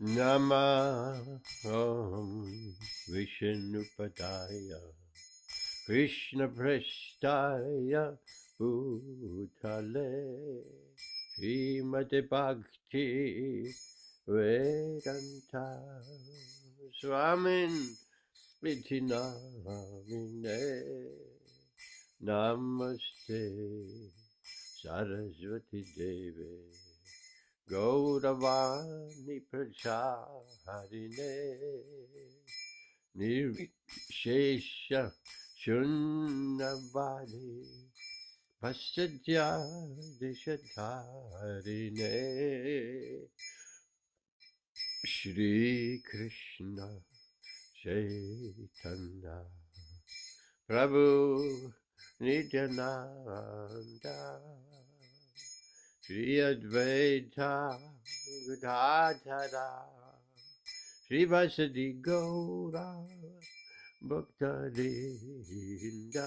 Namah Vishnupadaya Krishna Prestaya Bhutale Srimati Bhakti Vedanta Swamin Iti Namine Namaste Saraswati Devi Gauravani Pracharine Nirvishesha Shunnavadi Paschadya Dishatarine Shri Krishna Chaitanya Prabhu Nityananda Shri Advaita Gadadhara Shri Vasadi Gaura Bhaktarinda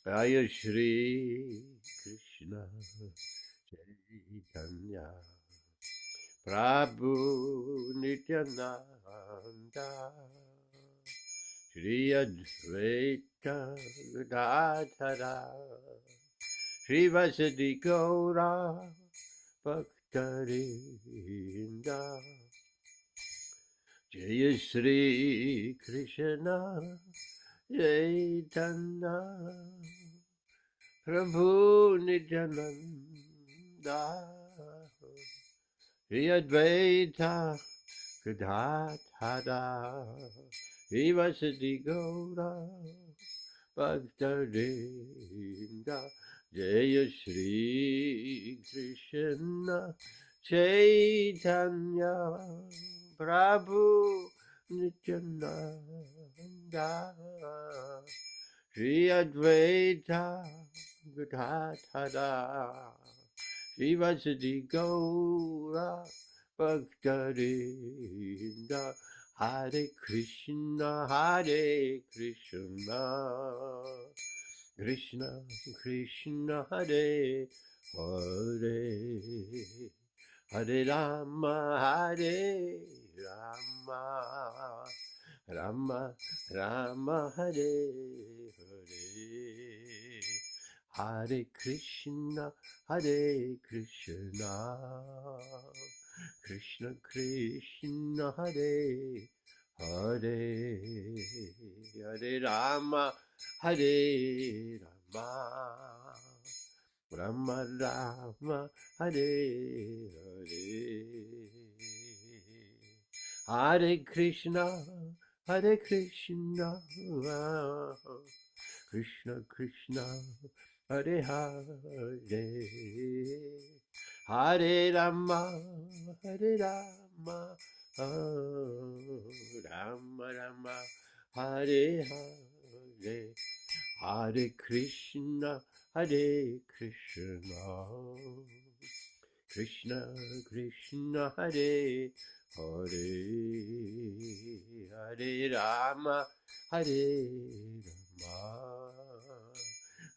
Jaya Shri Krishna Chaitanya Prabhu Nityananda Shri Advaita Gadadhara Shri Vasadi Gaura Bhaktarinda Jaya Shri Krishna Chaitanya Prabhu Nityananda Shri Advaita Gadadhara Shri Vasadi Gaura Bhaktarinda Jaya Shri Krishna Chaitanya Prabhu Nityananda Shri Advaita Gadadhara Shri Vasadi Gaura Bhaktarinda Hare Krishna Krishna Krishna Hare Hare Hare Rama Rama Rama Hare Hare Hare Krishna Krishna Krishna Hare Hare Hare Rama Rama Rama Hare Hare Hare Krishna Krishna Krishna Hare Hare Hare Rama Rama Rama Hare Hare Hare Krishna Krishna Krishna Hare Hare Hare Rama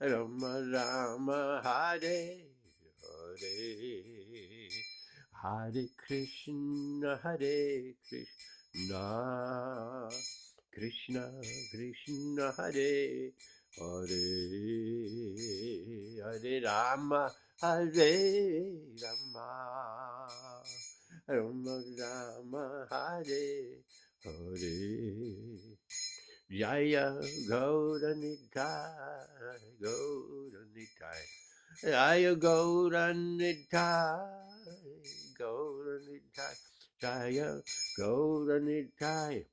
Rama Rama Hare Hare Hare Krishna Krishna Krishna Hare Hare Hare Rama Rama Rama Hare Hare Jaya Gauranitai Jaya Gauranitai Jaya Gauranitai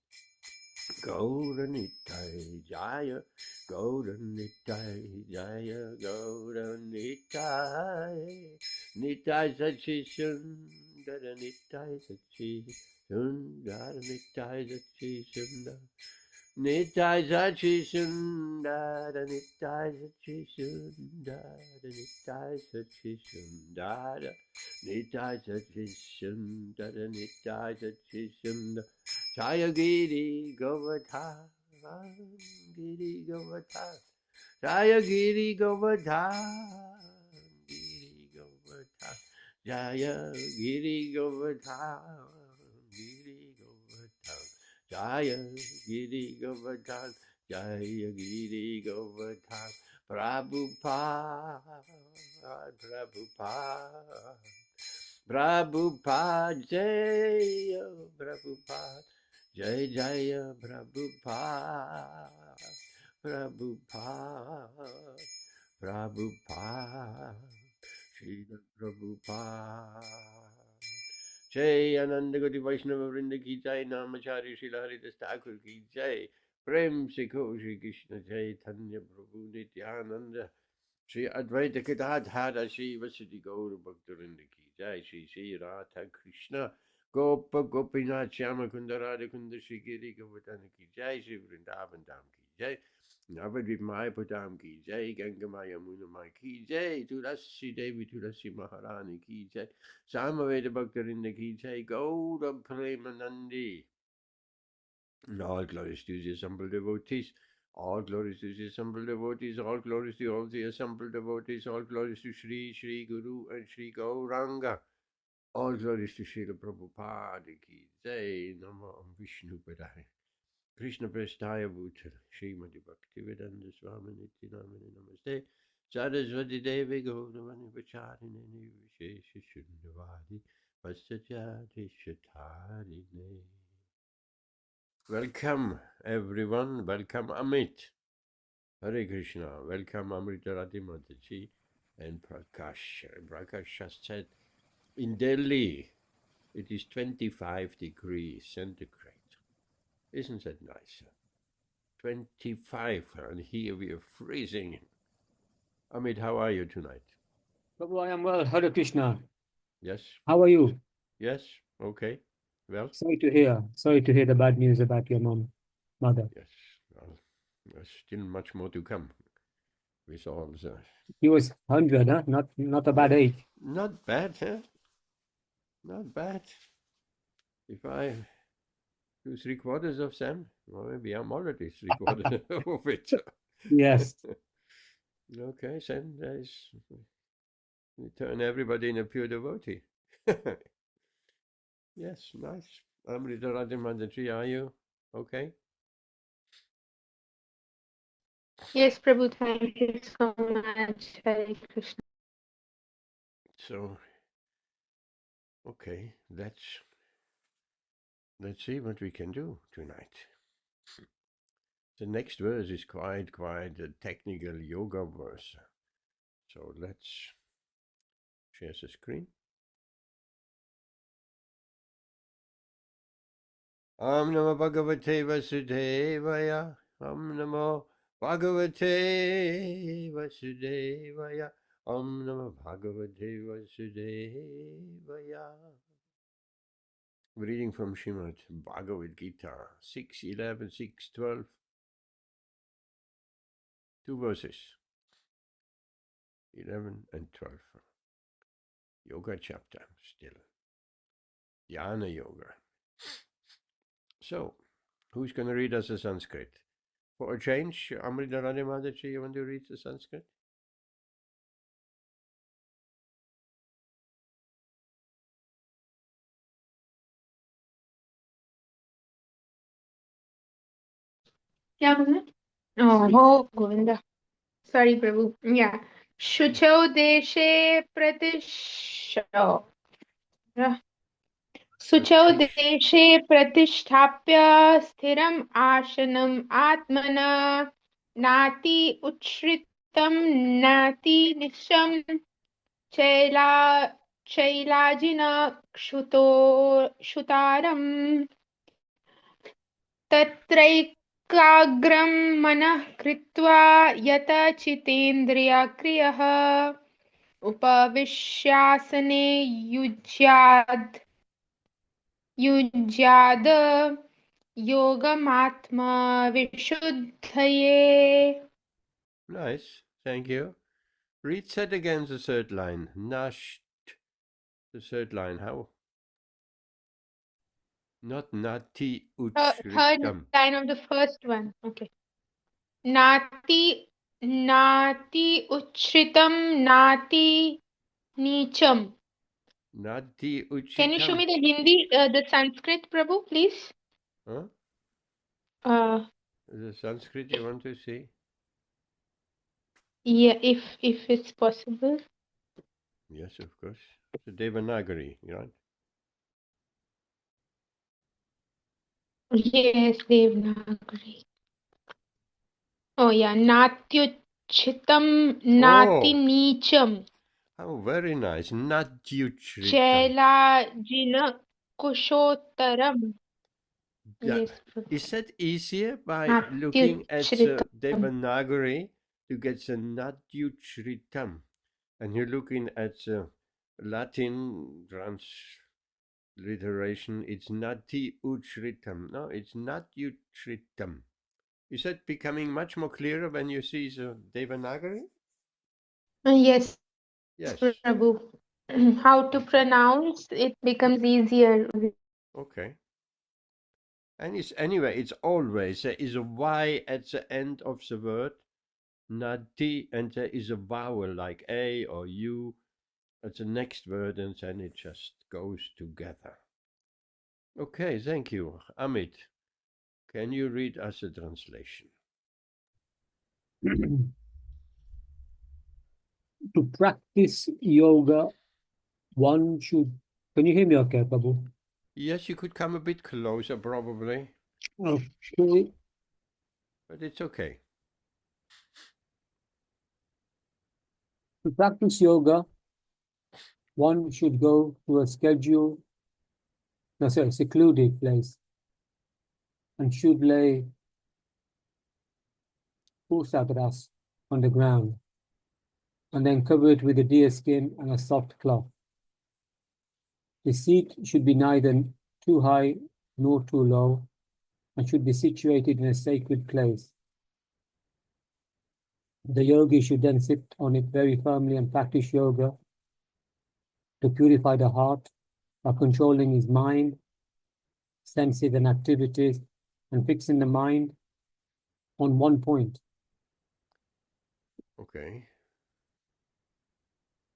Jaya Gauranitai Jaya Gauranitai Nitai Sachi Sundara Nitai Sachi Sundara Nitai Sachi Sundara Nitai Sachi Sundara Nitai Sachi Sundara Nitai Sachi Sundara Nitai Sachi Sundara Nitai Sachi Sundara Jaya Giri Govardhan Jaya Giri Govardhan Jaya Giri Govardhan Jaya Giri Govardhan, Jaya Giri Govardhan, Prabhupada, Prabhupada, Prabhupada, Jaya Prabhupada, Jai Jaya Prabhupada, Prabhupada, Prabhupada, Srila Prabhupada. जय आनंद गति वैष्णव वृंद की जय नामचारी श्रील हरिदास ठाकुर की जय प्रेम सिखो श्री कृष्ण चैतन्य प्रभु नित्यानंद श्री अद्वैत गदाधर श्री वसुदि गौर भक्तवृंद की जय श्री श्री राधा कृष्ण गोप गोपीनाथ श्याम कुंद राधे कुंद श्री गिरि गोवर्धन की जय श्री वृंदावन धाम की जय नवद्वीप मायापुर धाम की जय गंगा माँ यमुना माँ की जय तुलसी देवी तुलसी महारानी की जय Samaveda Bhaktarinda ki jai, Gaura Premanandi. All glories to the assembled devotees. All glories to the assembled devotees. All glories to all the assembled devotees. All glories to Shri, Shri Guru and Shri Gauranga. All glories to Srila Prabhupada ki jai. Namo Vishnu Padaya. Krishna Prestaya Bhutala. Srimati Bhaktivedanta Swami Nityanamani Namaste. Saraswati Devi Gauravani Vacharine Vishesha Shunyavadi Pasachati Shatarine. Welcome everyone. Welcome Amit. Hare Krishna. Welcome Amrita Radhimataji and Prakash. Prakash has said in Delhi it is 25 degrees centigrade. Isn't that nice? 25 and here we are freezing. Amit, how are you tonight? Prabhu, I am well. Hare Krishna. Yes. How are you? Yes. Okay. Well. Sorry to hear the bad news about your mother. Yes. Well, there's still much more to come. With all the. He was 100, huh? Not a bad age. Not bad, huh? Not bad. If I do 3/4 of Sam, well, maybe I'm already 3/4 of it. Yes. Okay, then there's. We turn everybody in a pure devotee. Yes, nice. Amrita Radhimandaji, are you okay? Yes, Prabhu, thank you so much. Hare Krishna. So, okay, let's see what we can do tonight. The next verse is quite a technical yoga verse. So let's share the screen. Om Namo Bhagavate Vasudevaya. Om Namo Bhagavate Vasudevaya. Om Namo Bhagavate Vasudevaya. Reading from Srimad Bhagavad Gita 6:11, 6:12. 2 verses, 11 and 12. Yoga chapter still. Dhyana Yoga. So, who's going to read us the Sanskrit? For a change, Amrita Radhimataji, you want to read the Sanskrit? क्या बोलना? Oh, Govinda. Sorry, Prabhu. Yeah. Shucho deshe pratisho. Sucho deshe pratishthapya sthiram ashanam atmana nati uchritam nati nisham chailajina shutaram तत्रैकाग्रं मनः कृत्वा यत चितेन्द्रियक्रियः उपविश्यासने युज्याद् योगमात्मविशुद्धये. Nice, thank you. Read that again, the third line. Nasht. The third line, how? Not nati Third uchritam. line of the first one. Okay. Nati uchritam nati nicham. Nati Can you show uchitam. me the Hindi, the Sanskrit, Prabhu, please? Huh? Uh, The Sanskrit you want to see? yeah, if it's possible. Yes, of course. The Devanagari, right? Yes, Devanagari. Oh yeah, Natyuchitam Nati Oh, Nicham oh, very nice. Nadyuchritam. Chailajina Kushotaram. Yeah. Yes, Prabhu. Is that easier by looking at the Natyuchritam. Devanagari to get the Nadyuchritam? And you're looking at the Latin transliteration, it's Nati Uchritam. No, it's Nadyuchritam. Is that becoming much more clearer when you see the Devanagari? Yes, Yes. Prabhu. How to pronounce it becomes easier. Okay. And it's anyway, it's always there is a Y at the end of the word, Nati, and there is a vowel like A or U at the next word, and then it just goes together. Okay, thank you. Amit, can you read us a translation? To practice yoga, one should. Can you hear me okay, Prabhu? Yes, you could come a bit closer, probably, Okay. but it's okay. To practice yoga, one should go to a secluded place and should lay pusagras on the ground and then cover it with a deer skin and a soft cloth. The seat should be neither too high nor too low and should be situated in a sacred place. The yogi should then sit on it very firmly and practice yoga to purify the heart by controlling his mind, senses, and activities, and fixing the mind on one point. Okay.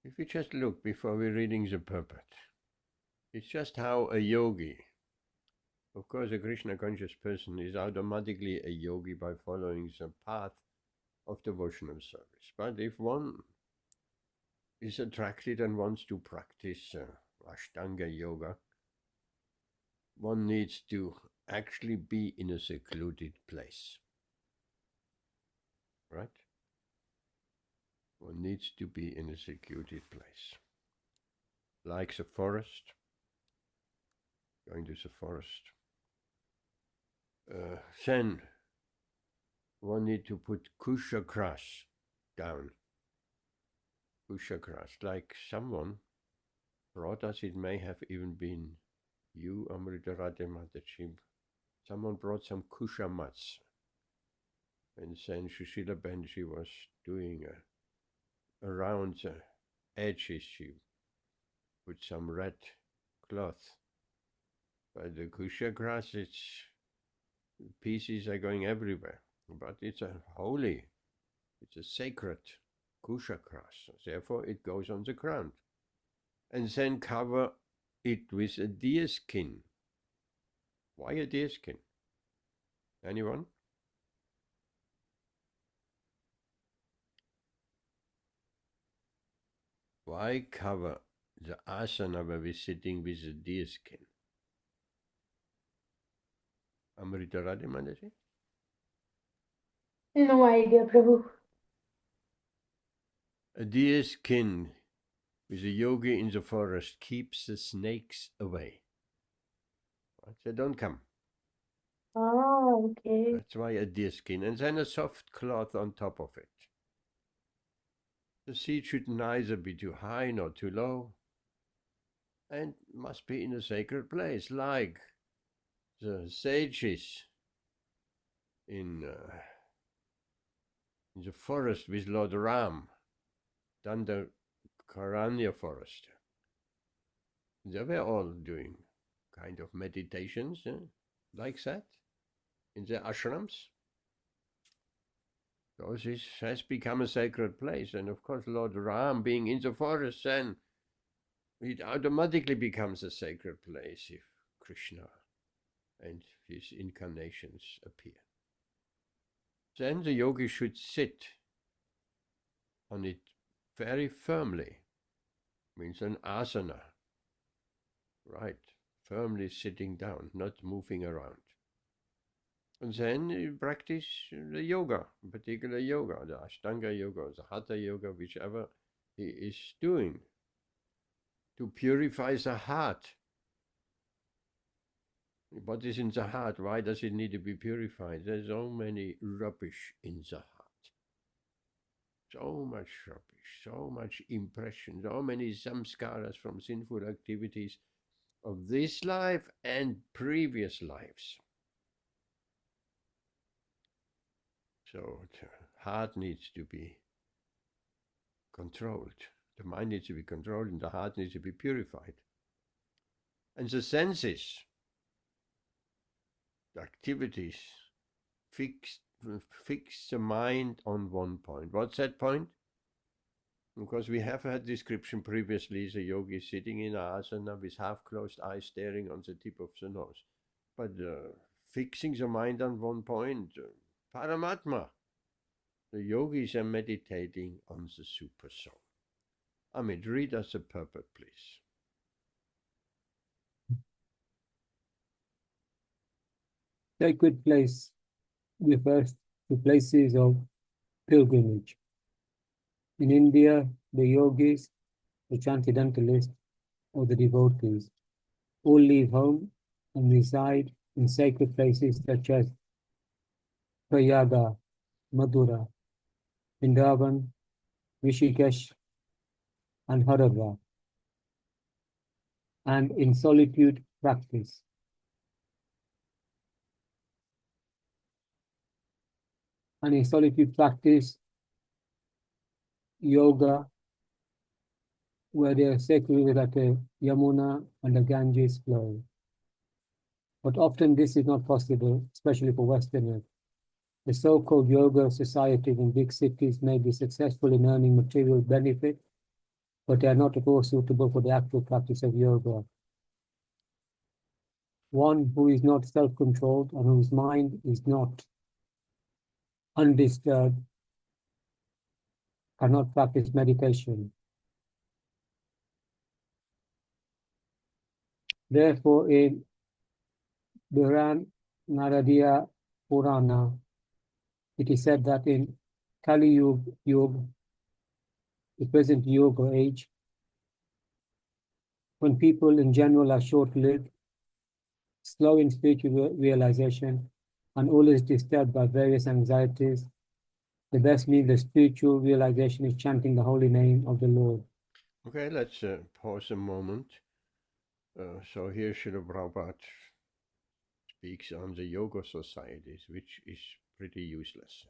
If we just look before we're reading the purport, it's just how a yogi, of course, a Krishna conscious person is automatically a yogi by following the path of devotional service. But if one is attracted and wants to practice Ashtanga yoga, one needs to actually be in a secluded place. Right? One needs to be in a secluded place. Like the forest, going to the forest. Then one need to put kusha grass down. Kusha grass, like someone brought us, it may have even been you, Amrita Radhe Mataji. Someone brought some kusha mats. And then Shushila Benji was doing around the edges, she put some red cloth. But the kusha grass, its pieces are going everywhere. But it's a holy, it's a sacred kusha grass. Therefore, it goes on the ground. And then cover it with a deer skin. Why a deer skin? Anyone? Why cover the asana where we're sitting with a deer skin? Amrita Radhe Mataji? No idea, Prabhu. A deer skin with a yogi in the forest keeps the snakes away. They don't come. Oh, okay. That's why a deer skin. And then a soft cloth on top of it. The seat should neither be too high nor too low, and must be in a sacred place, like the sages in the forest with Lord Ram, Dandakaranya forest. They were all doing kind of meditations like that in their ashrams. So this has become a sacred place. And of course, Lord Ram being in the forest, then it automatically becomes a sacred place if Krishna and his incarnations appear. Then the yogi should sit on it very firmly, means an asana, right? Firmly sitting down, not moving around. And then you practice the yoga, particular yoga, the Ashtanga yoga, the Hatha yoga, whichever he is doing, to purify the heart. What is in the heart? Why does it need to be purified? There's so many rubbish in the heart. So much rubbish, so much impression, so many samskaras from sinful activities of this life and previous lives. So the heart needs to be controlled. The mind needs to be controlled and the heart needs to be purified. And the senses, the activities, fix the mind on one point. What's that point? Because we have had description previously, the yogi is sitting in asana with half-closed eyes staring on the tip of the nose. But fixing the mind on one point, Paramatma, the yogis are meditating on the super soul. Amit, read us the purport, please. Sacred place refers to places of pilgrimage. In India, the yogis, the transcendentalists, or the devotees all leave home and reside in sacred places such as Prayaga, Madura, Vrindavan, Rishikesh, and Haridwar, and in solitude practice. And in solitude practice, yoga, where there are sacred like a Yamuna and the Ganges flow. But often this is not possible, especially for Westerners. The so-called yoga societies in big cities may be successful in earning material benefit, but they are not at all suitable for the actual practice of yoga. One who is not self-controlled and whose mind is not undisturbed cannot practice meditation. Therefore, in Buran Naradiya Purana, it is said that in Kali Yuga, the present yoga age, when people in general are short-lived, slow in spiritual realization, and always disturbed by various anxieties, the best means of spiritual realization is chanting the holy name of the Lord. Okay, let's pause a moment. So here Srila Prabhupada speaks on the yoga societies, which is pretty useless,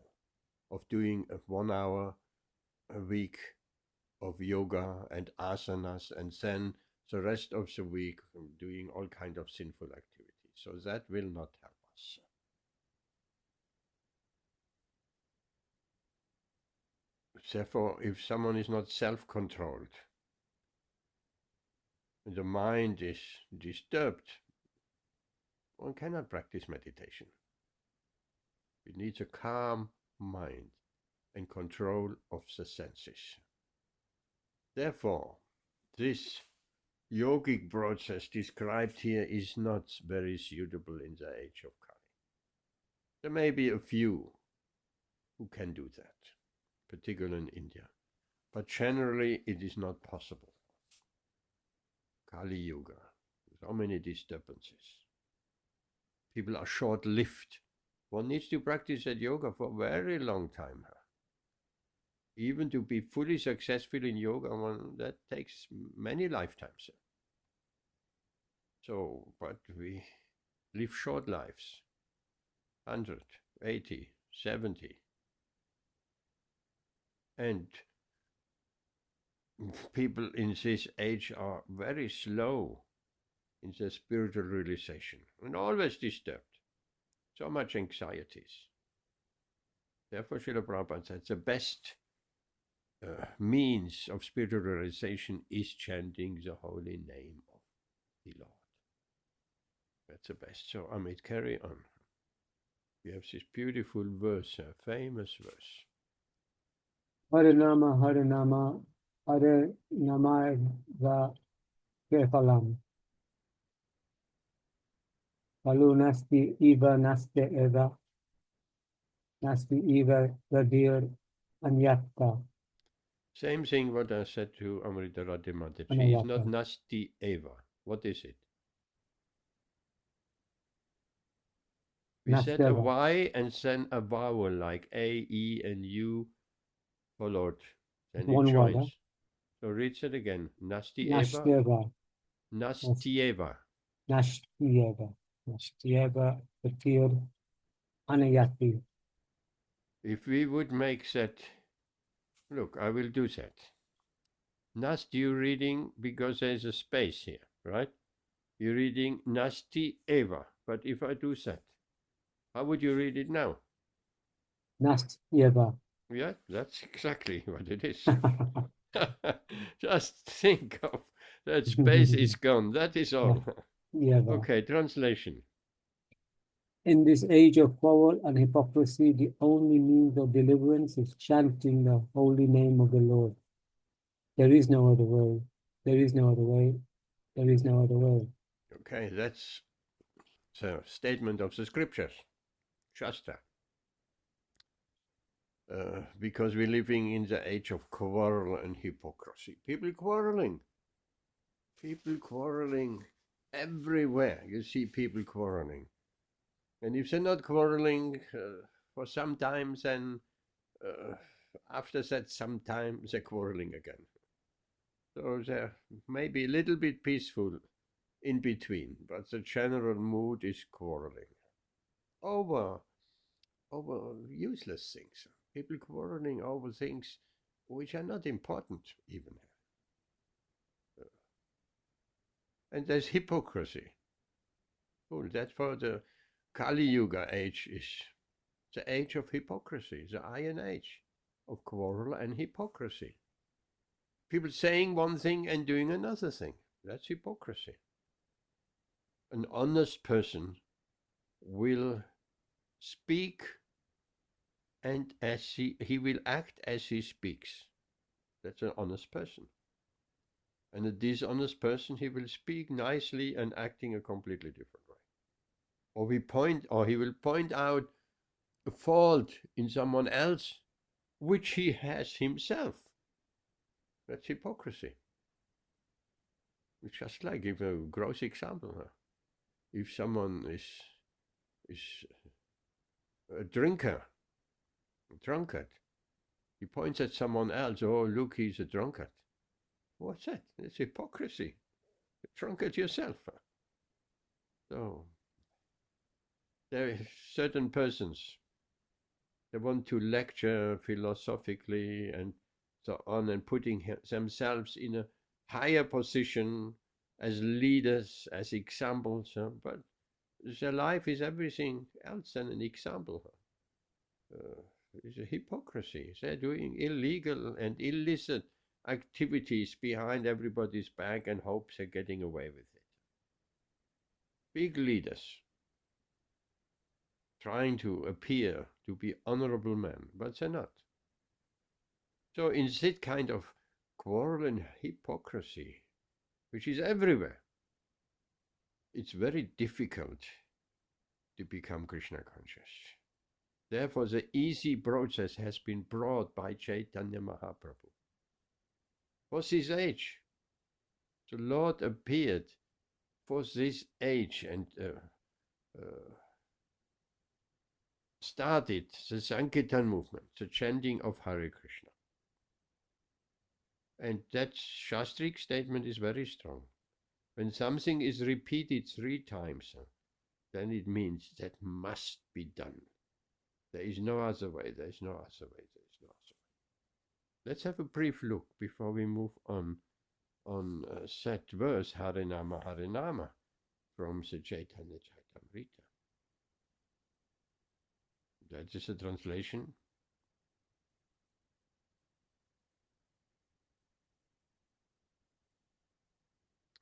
of doing 1 hour a week of yoga and asanas, and then the rest of the week doing all kinds of sinful activities. So that will not help us. Therefore, if someone is not self-controlled, the mind is disturbed, one cannot practice meditation. It needs a calm mind and control of the senses. Therefore, this yogic process described here is not very suitable in the age of Kali. There may be a few who can do that, particularly in India, but generally it is not possible. Kali Yuga, so many disturbances. People are short-lived. One needs to practice that yoga for a very long time. Even to be fully successful in yoga, that takes many lifetimes. So, but we live short lives, 100, 80, 70. And people in this age are very slow in their spiritual realization and always disturbed. So much anxieties. Therefore, Srila Prabhupada said the best means of spiritual realization is chanting the holy name of the Lord. That's the best. So, Amit, carry on. We have this beautiful verse, a famous verse. Harinama, Harinama, Hare Namaiva Kevalam. Kalu Nasti Eva Naste Eva. Nasti Eva Radir Anyatta. Same thing what I said to Amrita Radhimata. She is not Anayata. Nasti Eva. What is it? We said a Nasteva. Y and then a vowel like A, E, and U followed. Then it One word. joins. So read it again. Nasti Eva. Nashteva. Nastieva. Nashtieva. Nashtieva Radir Anayati. If we would make that, look, I will do that. Nast, you're reading because there's a space here, right? You're reading Nasti Eva. But if I do that, how would you read it now? Nasteva. Yeah, that's exactly what it is. Just think of that space is gone. That is all. Yeva. Okay, translation. In this age of quarrel and hypocrisy, the only means of deliverance is chanting the holy name of the Lord. There is no other way. There is no other way. There is no other way. Okay, that's the statement of the scriptures, Shastra. Because we're living in the age of quarrel and hypocrisy. People quarreling everywhere. You see people quarreling. And if they're not quarreling for some time, then after that, sometimes they're quarreling again. So they're maybe a little bit peaceful in between, but the general mood is quarreling over useless things. People quarreling over things which are not important even. And there's hypocrisy. Oh, that's for the Kali Yuga age is the age of hypocrisy, the Iron Age of quarrel and hypocrisy. People saying one thing and doing another thing. That's hypocrisy. An honest person will speak and as he will act as he speaks. That's an honest person. And a dishonest person, he will speak nicely and acting a completely different way. Or he will point out a fault in someone else which he has himself. That's hypocrisy. It's just like, give a gross example. If someone is a drunkard, he points at someone else, oh, look, he's a drunkard. What's that? It's hypocrisy. You're drunkard yourself. So, there are certain persons, they want to lecture philosophically and so on, and putting themselves in a higher position as leaders, as examples, but their life is everything else than an example. It's a hypocrisy. They're doing illegal and illicit activities behind everybody's back and hopes they're getting away with it. Big leaders trying to appear to be honorable men, but they're not. So in that kind of quarrel and hypocrisy, which is everywhere, it's very difficult to become Krishna conscious. Therefore, the easy process has been brought by Chaitanya Mahaprabhu. For this age, the Lord appeared for this age and started the Sankirtan movement, the chanting of Hare Krishna. And that Shastric statement is very strong. When something is repeated 3 times, then it means that must be done. There is no other way, there is no other way, there is no other way. Let's have a brief look before we move on that verse, Harinama, Harinama, from the Chaitanya Charitamrita. That is a translation.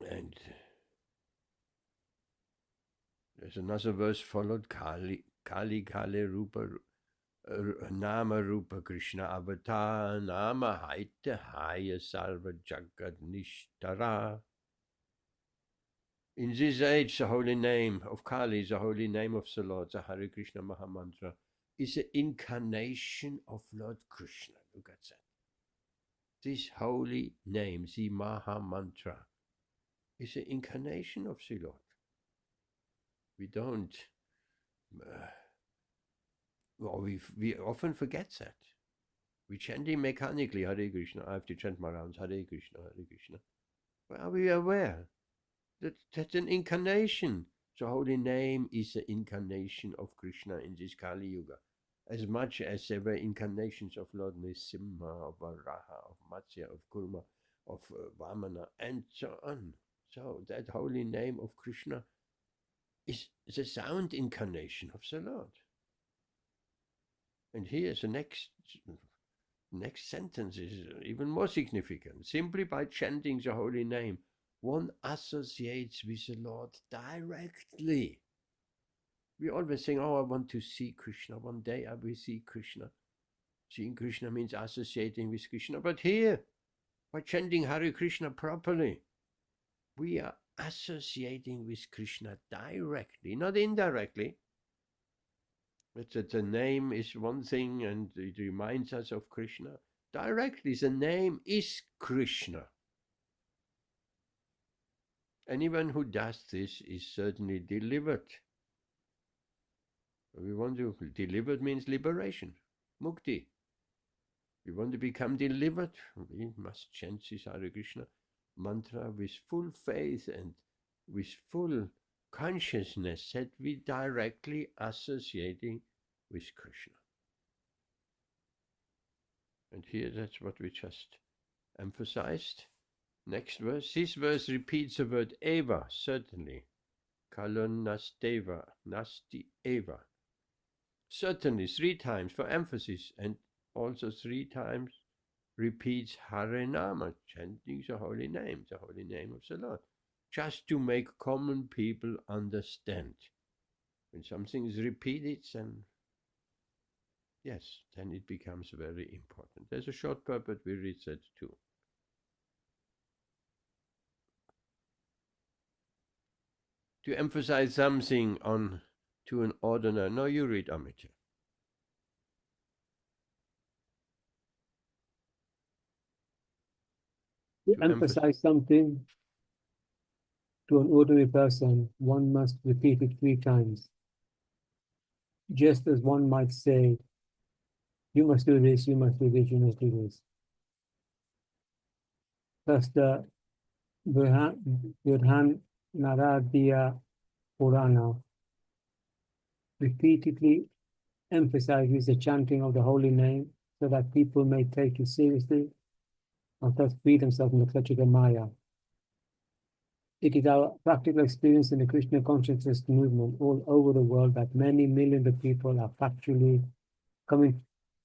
And There's another verse followed, Kali Rupa Nama Rupa Krishna Avatar Nama Haite Haya Sarva Jagat Nishtara. In this age, the holy name of Kali, the holy name of the Lord, the Hare Krishna Maha Mantra, is an incarnation of Lord Krishna. Look at that. This holy name, the Maha Mantra, is an incarnation of the Lord. We don't, we often forget that. We chant it mechanically, Hare Krishna. I have to chant my rounds, Hare Krishna, Hare Krishna. But are we aware that that's an incarnation? The holy name is an incarnation of Krishna in this Kali Yuga. As much as there were incarnations of Lord Nrsimha, of Varaha, of Matsya, of Kurma, of Vamana, and so on. So that holy name of Krishna is the sound incarnation of the Lord. And here's the next sentence is even more significant. Simply by chanting the holy name, one associates with the Lord directly. We always think, oh, I want to see Krishna. One day I will see Krishna. Seeing Krishna means associating with Krishna. But here, by chanting Hare Krishna properly, we are associating with Krishna directly, not indirectly. That the name is one thing and it reminds us of Krishna. Directly, the name is Krishna. Anyone who does this is certainly delivered. We want to, delivered means liberation, mukti. We want to become delivered, we must chant this Hare Krishna mantra with full faith and with full consciousness that we directly associating with Krishna. And here that's what we just emphasized. Next verse. This verse repeats the word eva, certainly. Kalon nasteva, nasti eva. Certainly 3 times for emphasis, and also 3 times repeats Hare Nama, chanting the holy name of the Lord, just to make common people understand. When something is repeated, then yes, then it becomes very important. There's a short purport, we read that too. To emphasize something on to an ordinary. No, you read, Amitya. To emphasize something to an ordinary person, one must repeat it 3 times. Just as one might say, you must do this, you must do this, you must do this. Thus the Virhan Naradya Purana repeatedly emphasizes the chanting of the holy name so that people may take it seriously and thus free themselves from the clutches of Maya. It is our practical experience in the Krishna consciousness movement all over the world that many millions of people are factually coming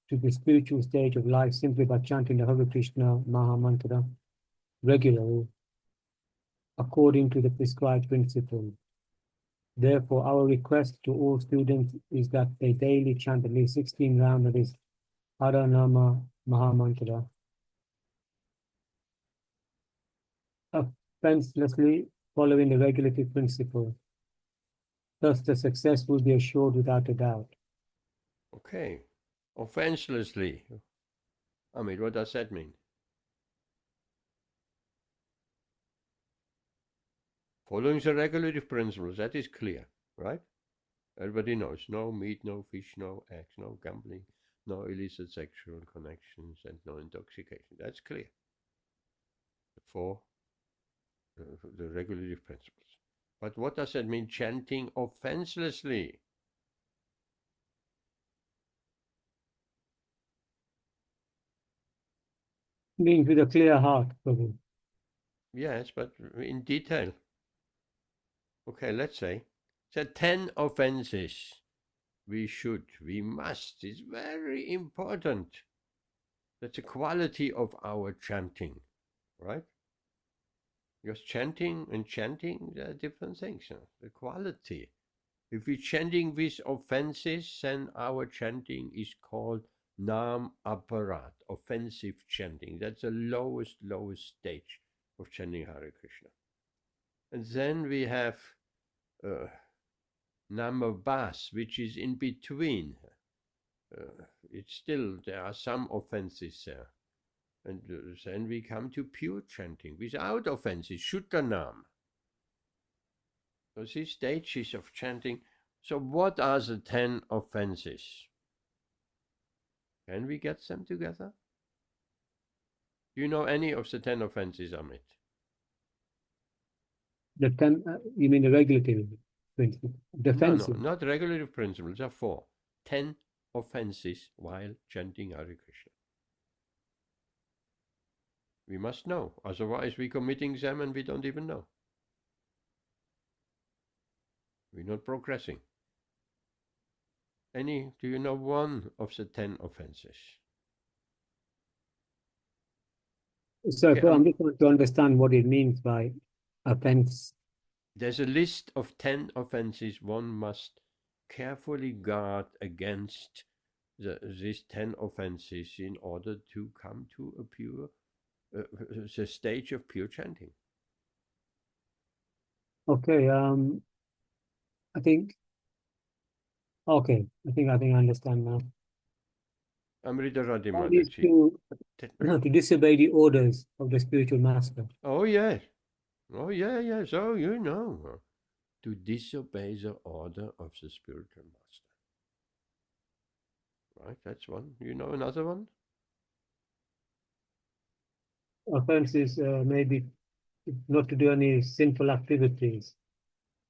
to the spiritual stage of life simply by chanting the Hare Krishna Maha Mantra regularly according to the prescribed principle. Therefore, our request to all students is that they daily chant at least 16 rounds of this Hare Nama Maha Mantra offenselessly, following the regulative principle. Thus, the success will be assured without a doubt. Okay, offenselessly. I mean, what does that mean? Following the regulative principles, that is clear, right? Everybody knows, no meat, no fish, no eggs, no gambling, no illicit sexual connections, and no intoxication. That's clear. For the regulative principles. But what does that mean, chanting offenselessly? Means with a clear heart, Prabhu. Yes, but in detail. Okay, let's say there are 10 offenses we must. It's very important. That's the quality of our chanting, right? Because chanting and chanting, there are different things. The quality. If we're chanting with offenses, then our chanting is called Nam Aparat, offensive chanting. That's the lowest stage of chanting Hare Krishna. And then we have Namabas, which is in between. It's still, there are some offenses there. And then we come to pure chanting without offenses, Shuddhanam. So these stages of chanting. So what are the 10 offenses? Can we get them together? Do you know any of the 10 offenses, Amit? The 10, you mean the regulative principle? Defensive? No, not regulative principles. There are 4. 10 offenses while chanting Hare Krishna. We must know, otherwise we're committing them and we don't even know. We're not progressing. Do you know one of the 10 offenses? So Okay, I'm just trying to understand what it means by offense. There's a list of 10 offenses one must carefully guard against these 10 offenses in order to come to a pure, the stage of pure chanting. Okay, I think I understand now. Amrita Radhi One is Mataji. to disobey the orders of the spiritual master. Oh, yes. Oh, yeah. So, you know, to disobey the order of the spiritual master. Right, that's one. You know another one? Offense is maybe not to do any sinful activities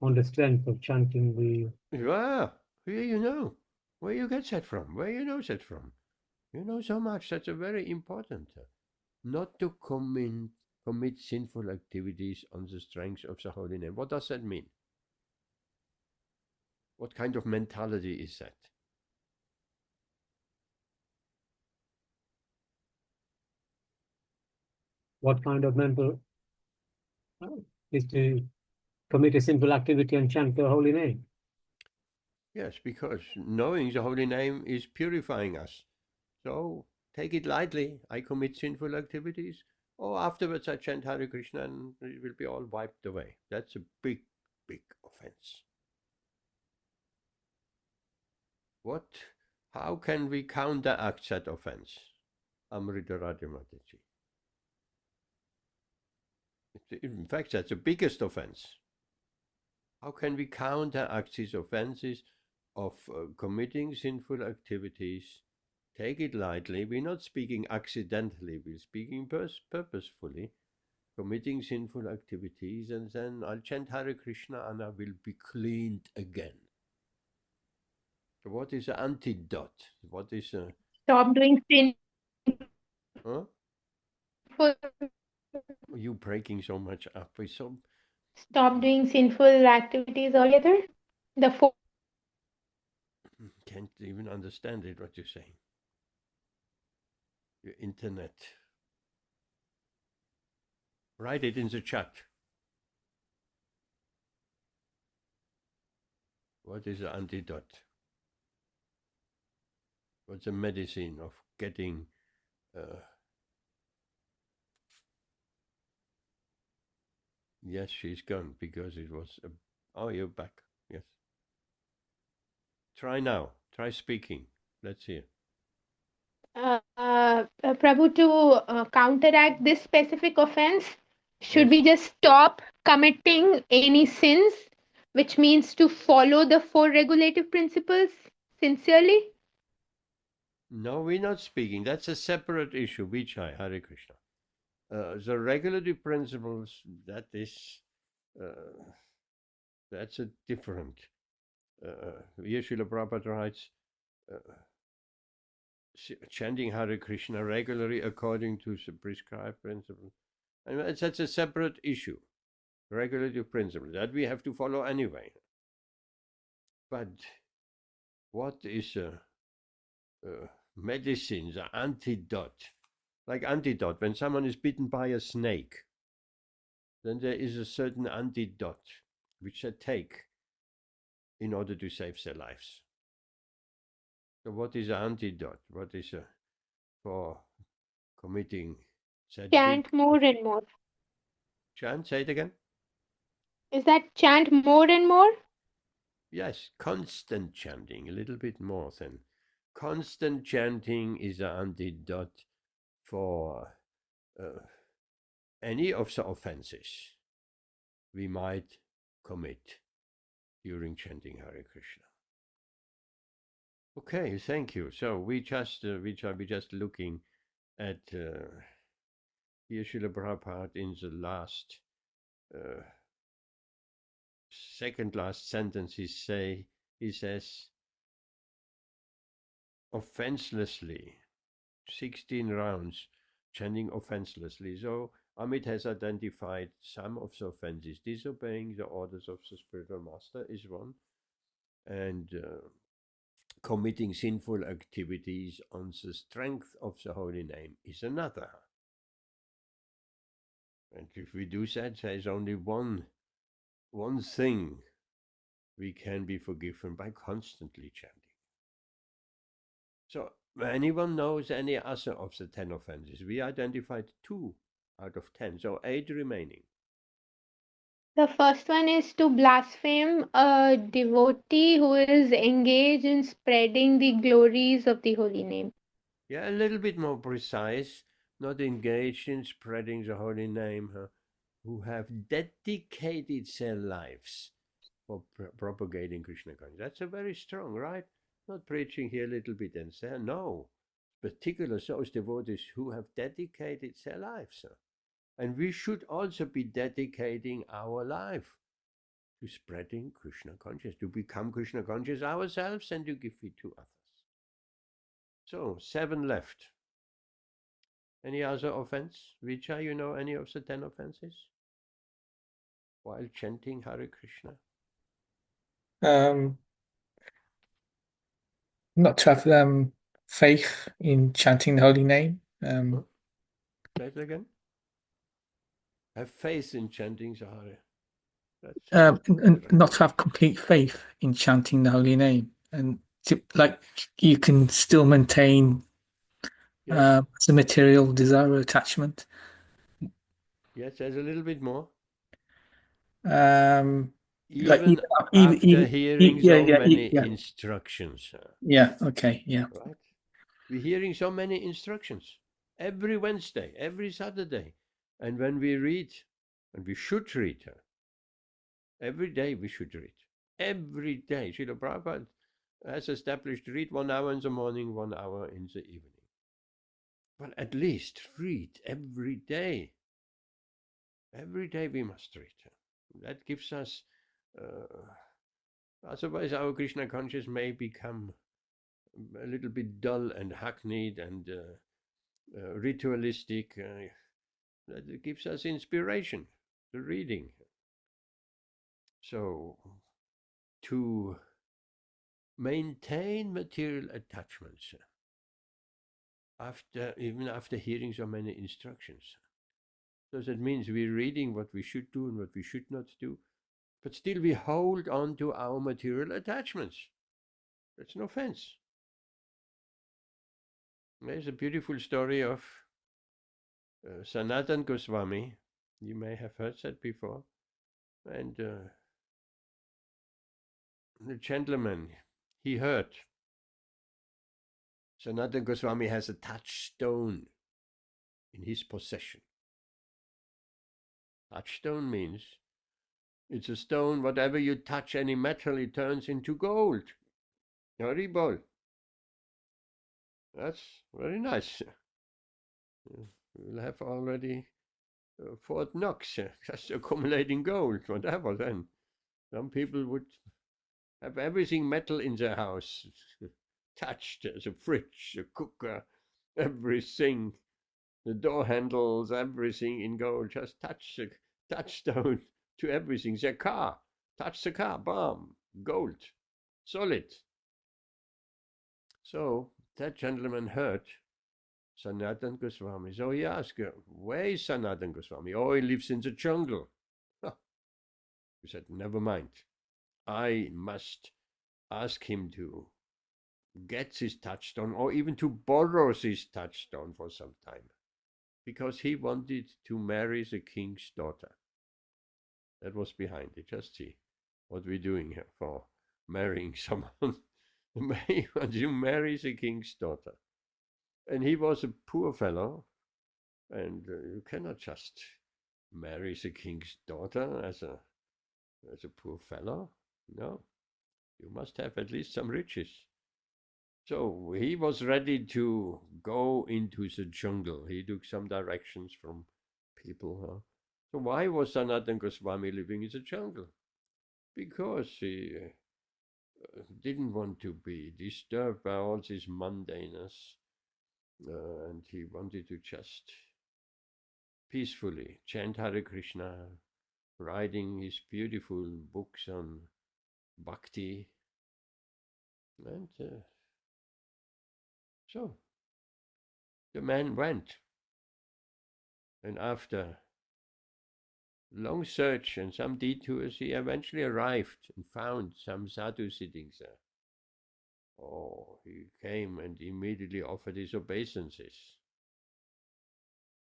on the strength of chanting the... Yeah, you know. Where you get that from? Where you know that from? You know so much. That's a very important. Not to commit sinful activities on the strength of the holy name. What does that mean? What kind of mentality is that? What kind of mental is to commit a sinful activity and chant the holy name? Yes, because knowing the holy name is purifying us. So take it lightly. I commit sinful activities. Or afterwards I chant Hare Krishna and it will be all wiped away. That's a big offense. How can we counteract that offense? Amrita Radha Mataji. In fact, that's the biggest offense. How can we counteract these offenses of committing sinful activities? Take it lightly. We're not speaking accidentally. We're speaking purposefully. Committing sinful activities, and then I'll chant Hare Krishna and I will be cleaned again. So what is the antidote? What is Stop doing sin. Huh? You breaking so much up. Stop doing sinful activities altogether. The 4. Can't even understand it, what you're saying. Your internet. Write it in the chat. What is the antidote? What's the medicine of getting Yes, she's gone because it was oh, you're back. Yes. Try now. Try speaking. Let's hear. Prabhu, to counteract this specific offense, should Yes. we just stop committing any sins, which means to follow the 4 regulative principles sincerely? No, we're not speaking. That's a separate issue. Vichai, Hare Krishna. The regulative principles, that's a different. Here Srila Prabhupada writes, chanting Hare Krishna regularly according to the prescribed principles. And that's a separate issue. Regulative principles that we have to follow anyway. But what is medicine, the antidote? Like antidote, when someone is bitten by a snake, then there is a certain antidote which they take. in order to save their lives. So what is the antidote? What is for committing that big... Chant more and more. Chant, say it again. Is that chant more and more? Yes, constant chanting, a little bit more than. Constant chanting is the antidote for any of the offenses we might commit during chanting Hare Krishna. Okay, thank you. So we just looking at here Srila Prabhupada in the last second last sentence. He says offenselessly, 16 rounds chanting offenselessly. So Amit has identified some of the offenses. Disobeying the orders of the spiritual master is one, and committing sinful activities on the strength of the holy name is another. And if we do that, there is only one thing we can be forgiven by: constantly chanting. So anyone knows any other of the 10 offenses? We identified 2 out of 10, so 8 remaining. The first one is to blaspheme a devotee who is engaged in spreading the glories of the holy name. Yeah, a little bit more precise. Not engaged in spreading the holy name, who have dedicated their lives for propagating Krishna consciousness. That's a very strong, right? Not preaching here a little bit and there. No, particularly those devotees who have dedicated their lives. And we should also be dedicating our life to spreading Krishna consciousness, to become Krishna conscious ourselves and to give it to others. So 7 left. Any other offense? Vicha, you know any of the 10 offenses while chanting Hare Krishna? Not to have faith in chanting the holy name. Huh? Say it again. Have faith in chanting the Hare. And not to have complete faith in chanting the holy name, and like you can still maintain Yes. the material desire or attachment. Yes, there's a little bit more. Like Even after hearing so many instructions. Yeah, okay, yeah. Right? We're hearing so many instructions every Wednesday, every Saturday. And when we read, and we should read, every day we should read. Every day. Srila Prabhupada has established read 1 hour in the morning, 1 hour in the evening. But at least read every day. Every day we must read. That gives us, otherwise our Krishna consciousness may become a little bit dull and hackneyed and ritualistic. That gives us inspiration, the reading. So, to maintain material attachments, even after hearing so many instructions. So that means we're reading what we should do and what we should not do, but still we hold on to our material attachments. That's no offense. There's a beautiful story of Sanatan Goswami. You may have heard that before. And the gentleman, he heard Sanatan Goswami has a touchstone in his possession. Touchstone means it's a stone, whatever you touch, any metal, it turns into gold. Haribol. That's very nice. We'll have already Fort Knox, just accumulating gold, whatever then. Some people would have everything metal in their house, touched, the fridge, the cooker, everything, the door handles, everything in gold. Just touch the touchstone to everything. Their car, touch the car, bam, gold, solid. So that gentleman heard Sanatan Goswami. So he asked, where is Sanatan Goswami? Oh, he lives in the jungle. He said, never mind. I must ask him to get his touchstone, or even to borrow his touchstone for some time, because he wanted to marry the king's daughter. That was behind it. Just see what we're doing here for marrying someone. He wants to marry the king's daughter. And he was a poor fellow, and you cannot just marry the king's daughter as a poor fellow. No, you must have at least some riches. So he was ready to go into the jungle. He took some directions from people. Huh? So why was Sanatana Goswami living in the jungle? Because he didn't want to be disturbed by all this mundaneness, and he wanted to just peacefully chant Hare Krishna, writing his beautiful books on bhakti, and so the man went, and after long search and some detours, he eventually arrived and found some sadhu sitting there. Oh, he came and immediately offered his obeisances.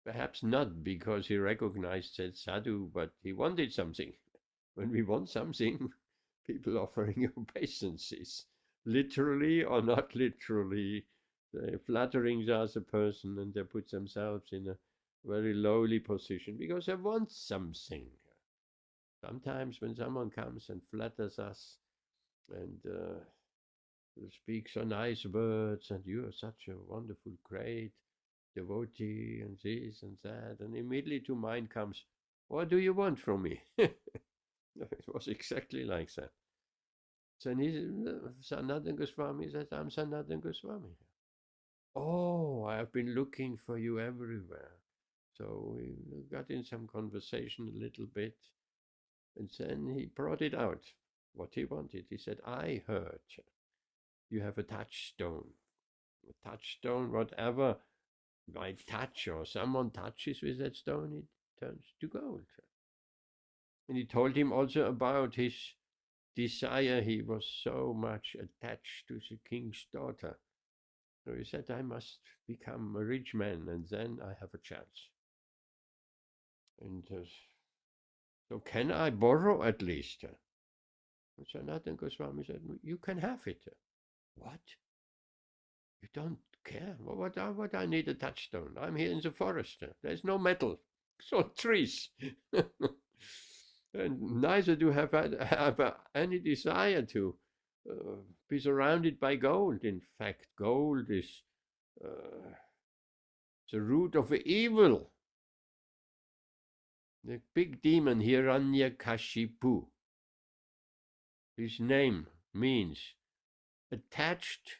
Perhaps not because he recognized that sadhu, but he wanted something. When we want something, people offering obeisances, literally or not literally, they're flattering the other person, and they put themselves in a very lowly position because they want something. Sometimes when someone comes and flatters us and speaks so nice words, and you are such a wonderful, great devotee, and this and that, and immediately to mind comes, what do you want from me? It was exactly like that. So Sanatana Goswami says, I'm Sanatana Goswami. Oh, I have been looking for you everywhere. So we got in some conversation a little bit, and then he brought it out, what he wanted. He said, I heard you have a touchstone. A touchstone, whatever I touch or someone touches with that stone, it turns to gold. And he told him also about his desire. He was so much attached to the king's daughter. So he said, I must become a rich man, and then I have a chance. And so can I borrow at least? And Sanatana Goswami said, you can have it. What? You don't care? What I need a touchstone? I'm here in the forest. There's no metal. So trees. And neither do have any desire to be surrounded by gold. In fact, gold is the root of evil. The big demon Hiranyakashipu, his name means attached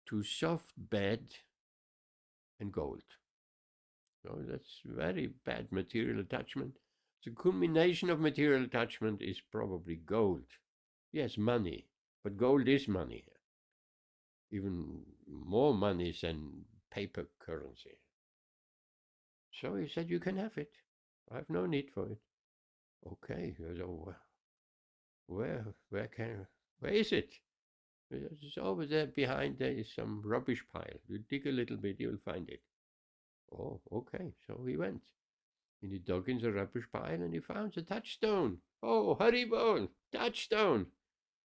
to soft bed and gold. So that's very bad material attachment. The culmination of material attachment is probably gold. Yes, money, but gold is money. Even more money than paper currency. So he said, you can have it. I have no need for it. Okay, so where is it? It's over there behind. There is some rubbish pile. You dig a little bit, you'll find it. Oh, okay. So he went. And he dug in the rubbish pile and he found the touchstone. Oh, Haribol, touchstone.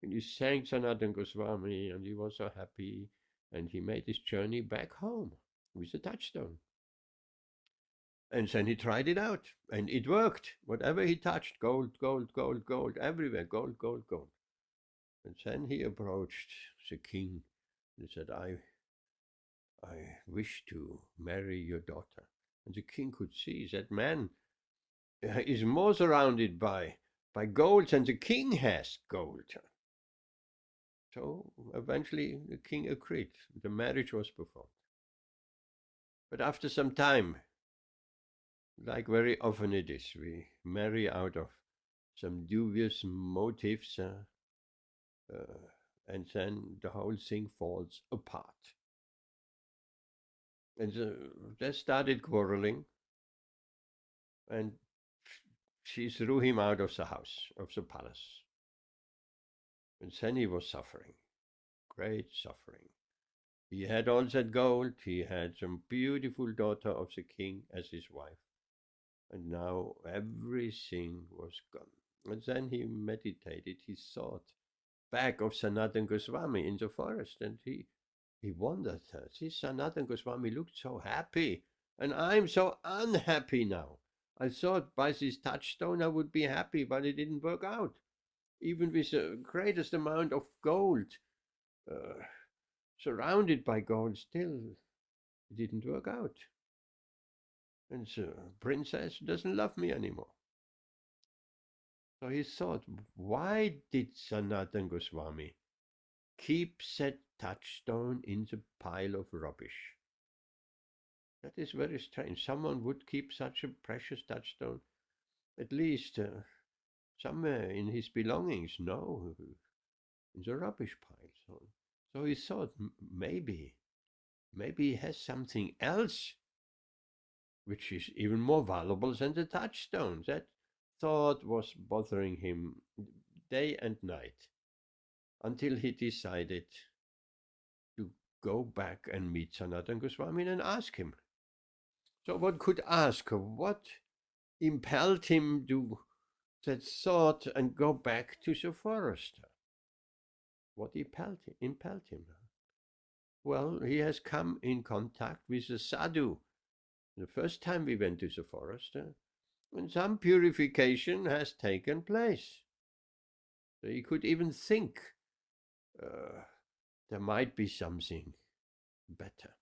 And he thanked Sanatana Goswami, and he was so happy. And he made his journey back home with the touchstone. And then he tried it out, and it worked. Whatever he touched, gold, gold, gold, gold, everywhere, gold, gold, gold. And then he approached the king and said, I wish to marry your daughter. And the king could see that man is more surrounded by gold than the king has gold. So eventually the king agreed. The marriage was performed. But after some time, like very often it is, we marry out of some dubious motives, and then the whole thing falls apart. And they started quarreling, and she threw him out of the house, of the palace. And then he was suffering, great suffering. He had all that gold, he had some beautiful daughter of the king as his wife, and now everything was gone. And then he meditated, he thought back of Sanatana Goswami in the forest, and he wondered, this Sanatana Goswami looked so happy, and I'm so unhappy now. I thought by this touchstone I would be happy, but it didn't work out. Even with the greatest amount of gold, surrounded by gold, still it didn't work out. And the princess doesn't love me anymore. So he thought, why did Sanatana Goswami keep that touchstone in the pile of rubbish? That is very strange. Someone would keep such a precious touchstone, at least somewhere in his belongings. No, in the rubbish pile. So he thought, maybe he has something else which is even more valuable than the touchstone. That thought was bothering him day and night until he decided to go back and meet Sanatana Goswami and ask him. So what could ask? What impelled him to that thought and go back to the forest? What impelled him? Well, he has come in contact with a sadhu. The first time we went to the forest, and some purification has taken place. So he could even think there might be something better.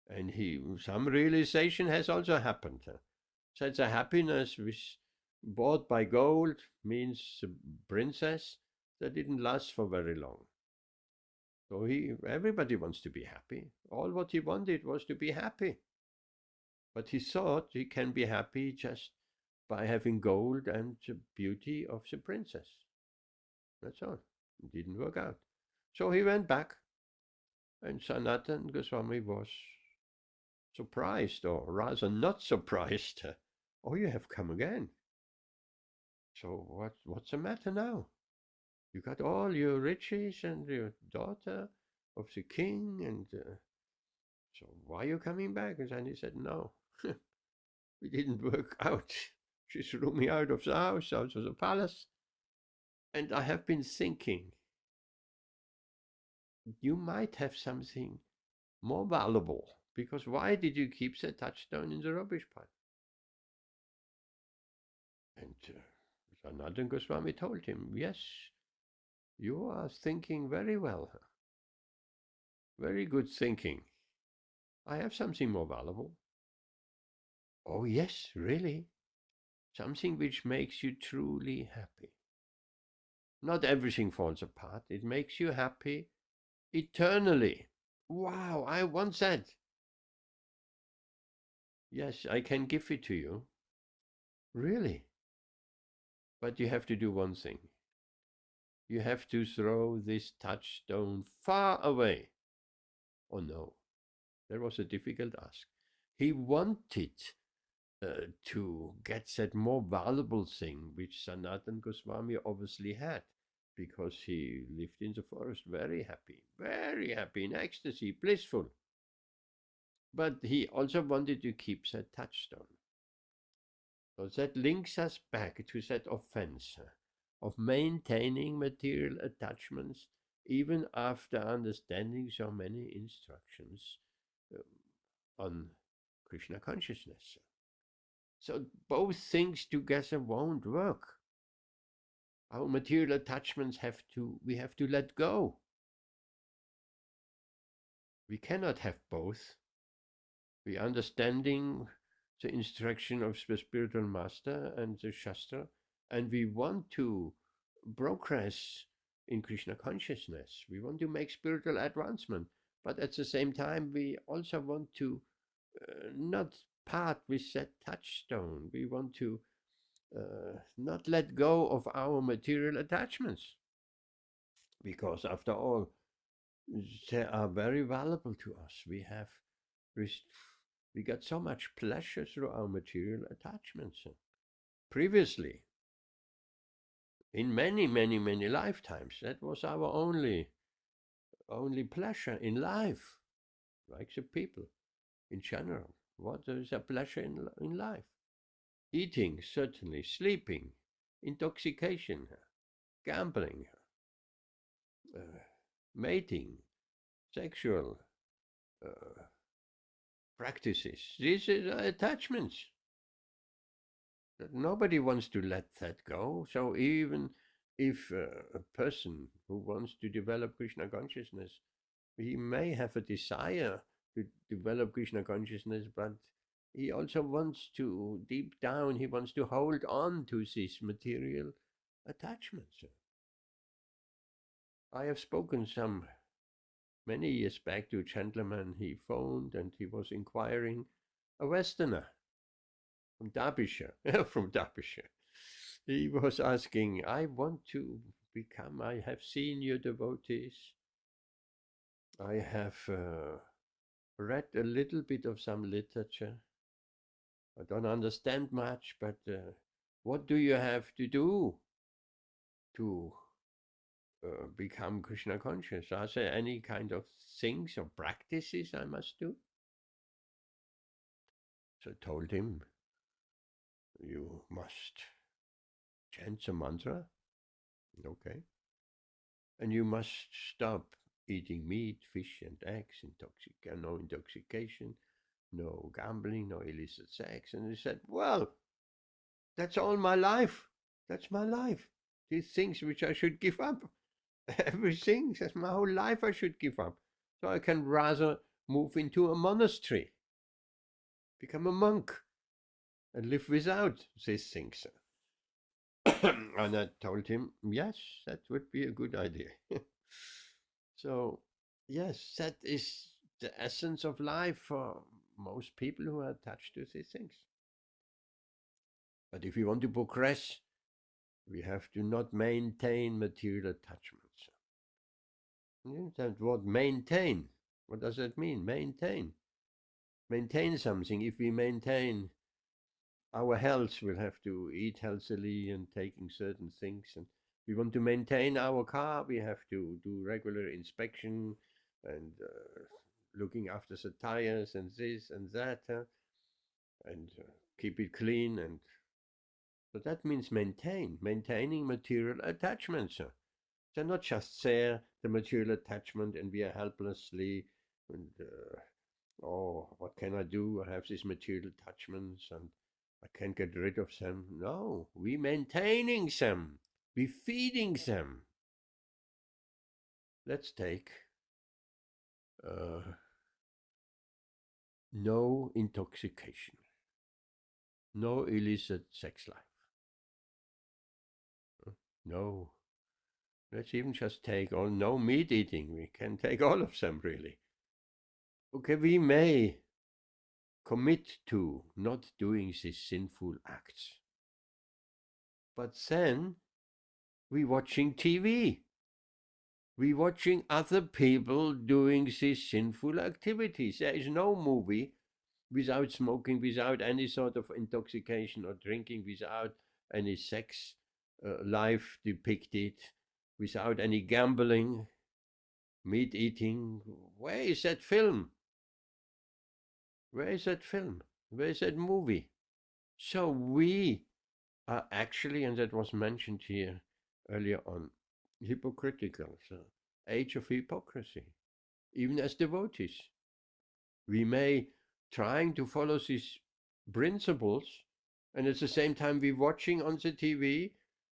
And some realization has also happened. That the happiness which bought by gold means the princess, that didn't last for very long. So everybody wants to be happy. All what he wanted was to be happy. But he thought he can be happy just by having gold and the beauty of the princess. That's all. It didn't work out. So he went back, and Sanatana Goswami was surprised, or rather not surprised. Oh, you have come again. So what's the matter now? You got all your riches and your daughter of the king, and so why are you coming back? And then he said, no, it didn't work out. She threw me out of the house, out of the palace. And I have been thinking, you might have something more valuable, because why did you keep the touchstone in the rubbish pile? And Sanatana Goswami told him, yes, you are thinking very well. Very good thinking. I have something more valuable. Oh yes, really? Something which makes you truly happy. Not everything falls apart. It makes you happy eternally. Wow, I want that. Yes, I can give it to you. Really? But you have to do one thing. You have to throw this touchstone far away. Oh no, that was a difficult ask. He wanted to get that more valuable thing, which Sanatana Goswami obviously had, because he lived in the forest very happy, in ecstasy, blissful. But he also wanted to keep that touchstone. So that links us back to that offense of maintaining material attachments even after understanding so many instructions on Krishna consciousness. So both things together won't work. Our material attachments we have to let go. We cannot have both. We understanding the instruction of the spiritual master and the Shastra, and we want to progress in Krishna consciousness. We want to make spiritual advancement, but at the same time, we also want to not part with that touchstone. We want to not let go of our material attachments, because after all, they are very valuable to us. We got so much pleasure through our material attachments. Previously, in many, many, many lifetimes. That was our only pleasure in life, like the people in general. What is a pleasure in life? Eating, certainly, sleeping, intoxication, gambling, mating, sexual practices. These are attachments. Nobody wants to let that go. So even if a person who wants to develop Krishna consciousness, he may have a desire to develop Krishna consciousness, but he also wants to, deep down, he wants to hold on to these material attachments. I have spoken many years back to a gentleman. He phoned and he was inquiring, a Westerner from Derbyshire, from Derbyshire. He was asking, I want to become, I have seen your devotees. I have read a little bit of some literature. I don't understand much, but what do you have to do to become Krishna conscious? Are there any kind of things or practices I must do? So I told him, you must chant the mantra, okay? And you must stop eating meat, fish, and eggs, no intoxication, no gambling, no illicit sex. And he said, well, that's all my life. That's my life. These things which I should give up. Everything, that's my whole life I should give up. So I can rather move into a monastery, become a monk, and live without these things. And I told him, yes, that would be a good idea. So, yes, that is the essence of life for most people who are attached to these things. But if we want to progress, we have to not maintain material attachments. That word maintain, what does that mean? Maintain. Maintain something. If we maintain our health, we'll have to eat healthily and taking certain things. And we want to maintain our car, we have to do regular inspection and looking after the tires and this and that, and keep it clean. And so that means maintaining material attachments. They're not just there, the material attachment, and we are helplessly, and oh, what can I do? I have these material attachments and I can't get rid of them. No, we maintaining them, we feeding them. Let's take no intoxication, no illicit sex life. No, let's even just take no meat eating. We can take all of them, really. Okay, we may commit to not doing these sinful acts. But then we're watching TV. We're watching other people doing these sinful activities. There is no movie without smoking, without any sort of intoxication or drinking, without any sex life depicted, without any gambling, meat eating. Where is that film? Where is that film? Where is that movie? So we are actually, and that was mentioned here earlier on, hypocritical, so age of hypocrisy, even as devotees. We may trying to follow these principles, and at the same time we're watching on the TV,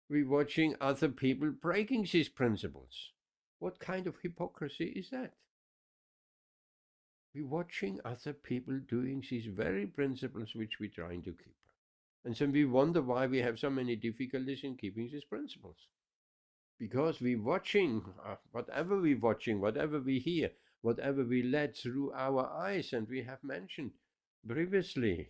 we're watching other people breaking these principles. What kind of hypocrisy is that? We're watching other people doing these very principles which we're trying to keep. And then we wonder why we have so many difficulties in keeping these principles. Because we're watching, whatever we're watching, whatever we hear, whatever we let through our eyes, and we have mentioned previously,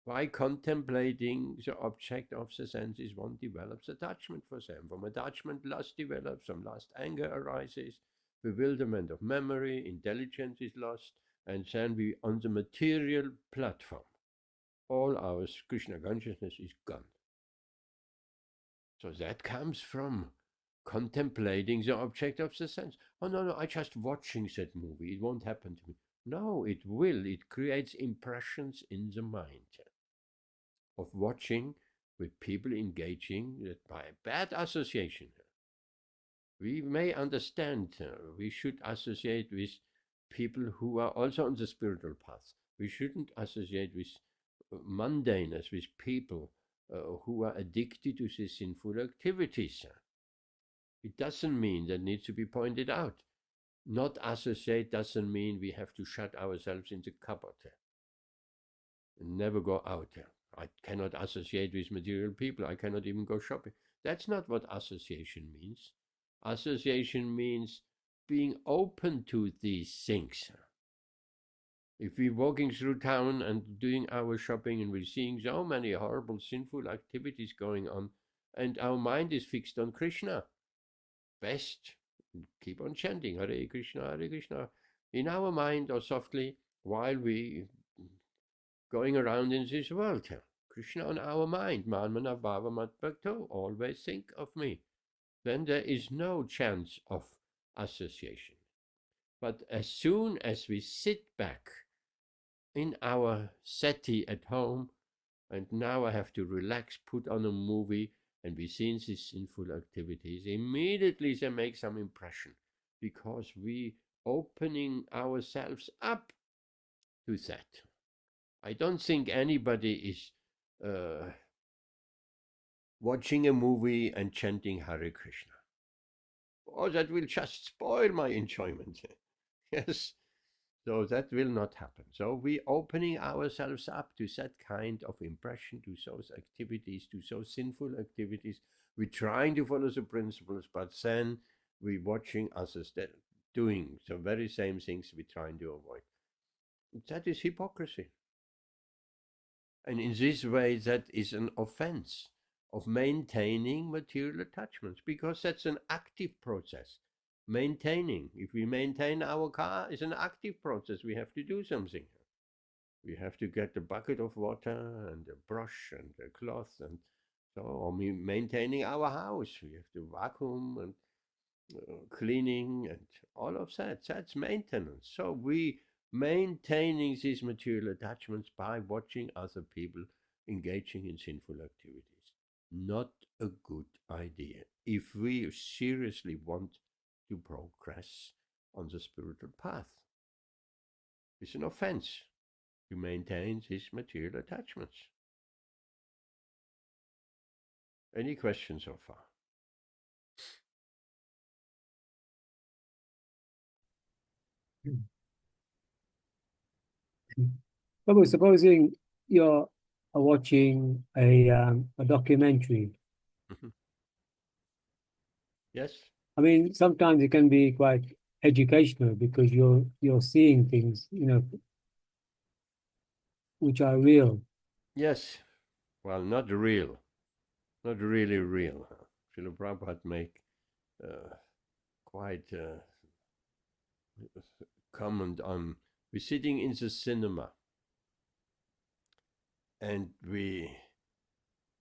by contemplating the object of the senses, one develops attachment for them. From attachment, lust develops, from lust, anger arises, bewilderment of memory, intelligence is lost, and then we, on the material platform, all our Krishna consciousness is gone. So that comes from contemplating the object of the sense. Oh, no, I just watching that movie. It won't happen to me. No, it will. It creates impressions in the mind of watching with people engaging by bad association. We may understand we should associate with people who are also on the spiritual path. We shouldn't associate with mundaneness, with people who are addicted to these sinful activities. It doesn't mean that needs to be pointed out. Not associate doesn't mean we have to shut ourselves in the cupboard and never go out. I cannot associate with material people. I cannot even go shopping. That's not what association means. Association means being open to these things. If we're walking through town and doing our shopping and we're seeing so many horrible, sinful activities going on, and our mind is fixed on Krishna, best keep on chanting Hare Krishna, in our mind or softly while we going around in this world. Krishna on our mind, Manmana Bhava Mat Bhakto, always think of me. Then there is no chance of association. But as soon as we sit back in our settee at home, and now I have to relax, put on a movie, and we see these sinful activities, immediately they make some impression because we opening ourselves up to that. I don't think anybody is watching a movie and chanting Hare Krishna. Oh, that will just spoil my enjoyment. Yes, so that will not happen. So we opening ourselves up to that kind of impression, to those activities, to those sinful activities. We're trying to follow the principles, but then we're watching others doing the very same things we're trying to avoid. That is hypocrisy. And in this way, that is an offense of maintaining material attachments, because that's an active process. Maintaining, if we maintain our car, is an active process. We have to do something. We have to get a bucket of water and a brush and a cloth, and so or maintaining our house. We have to vacuum and cleaning and all of that. That's maintenance. So we maintaining these material attachments by watching other people engaging in sinful activities. Not a good idea if we seriously want to progress on the spiritual path. It's an offense to maintain these material attachments. Any questions so far? Prabhu, supposing you're watching a documentary. Yes. I mean, sometimes it can be quite educational because you're seeing things, which are real. Yes. Well, not real. Not really real. Srila Prabhupada make quite comment on, we're sitting in the cinema and we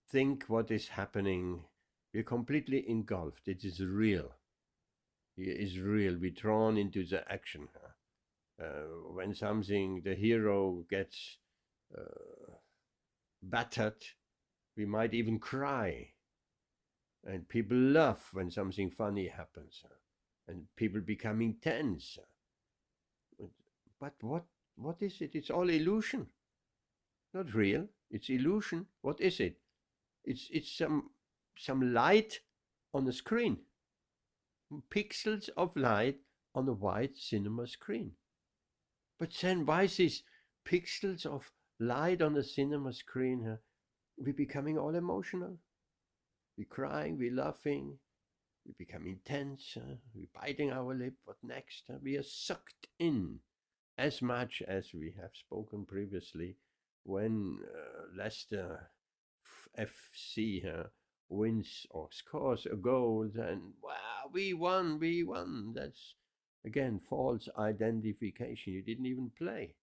think what is happening, we're completely engulfed. It is real. It is real. We're drawn into the action. When something, the hero gets battered, we might even cry. And people laugh when something funny happens. And people become intense. But what is it? It's all illusion. Not real. It's illusion. What is it? It's some light on the screen. Pixels of light on a white cinema screen. But then why is this pixels of light on the cinema screen? We're becoming all emotional. We're crying, we're laughing, we become intense, we're biting our lip. What next? We are sucked in as much as we have spoken previously when Leicester FC wins or scores a goal, then wow, we won. That's again false identification. You didn't even play.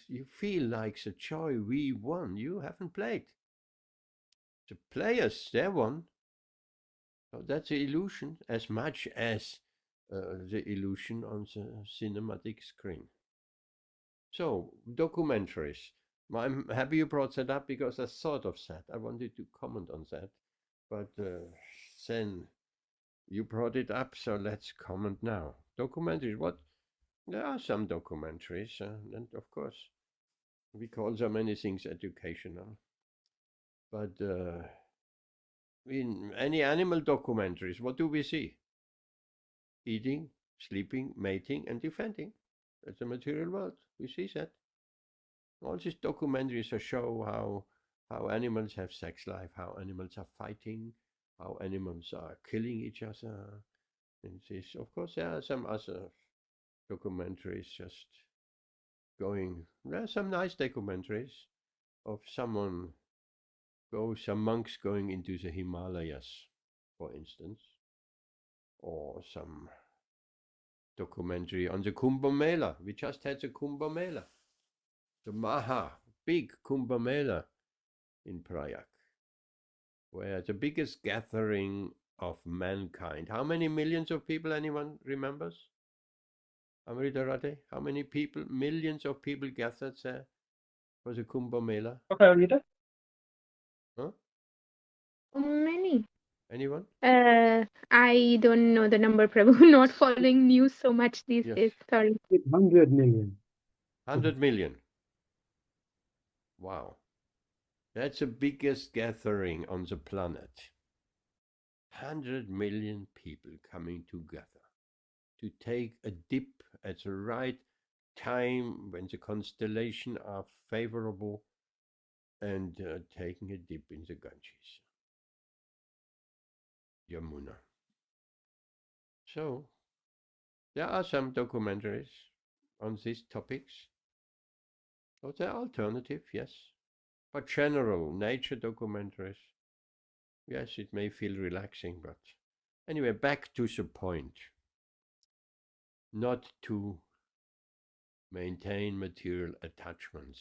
You feel like the joy, we won. You haven't played. The players, they're one. So that's the illusion as much as the illusion on the cinematic screen. So, documentaries. I'm happy you brought that up because I thought of that. I wanted to comment on that. But then you brought it up, so let's comment now. Documentaries, what? There are some documentaries, and of course, we call so many things educational. But in any animal documentaries, what do we see? Eating, sleeping, mating, and defending. That's the material world. We see that. All these documentaries show how animals have sex life, how animals are fighting, how animals are killing each other. And this, of course, there are some other documentaries just going. There are some nice documentaries of some monks going into the Himalayas, for instance, or some documentary on the Kumbh Mela. We just had the Kumbh Mela, the big Kumbh Mela in Prague, where the biggest gathering of mankind. How many millions of people, anyone remembers? Amrita, how many people, millions of people gathered there for the Kumbh Mela? Okay, Rita. Huh? Many. Anyone? I don't know the number, Prabhu. Not following news so much these Yes. days. Sorry. 100 million. 100 million. Wow. That's the biggest gathering on the planet. 100 million people coming together to take a dip at the right time when the constellations are favorable and taking a dip in the Ganges, Yamuna. So there are some documentaries on these topics. So they're alternative, yes. But general nature documentaries, yes, it may feel relaxing, but anyway, back to the point. Not to maintain material attachments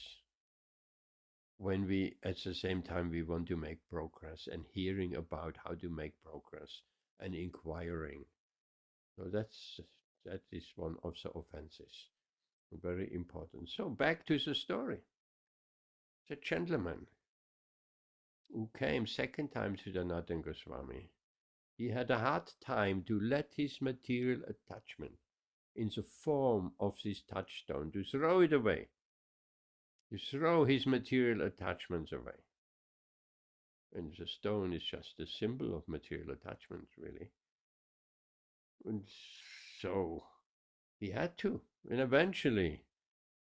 when we, at the same time, we want to make progress and hearing about how to make progress and inquiring. So that is one of the offenses. Very important. So back to the story. The gentleman who came second time to the Nathan Goswami, he had a hard time to let his material attachment in the form of this touchstone, to throw it away, to throw his material attachments away. And the stone is just a symbol of material attachment, really. And so he had to. And eventually,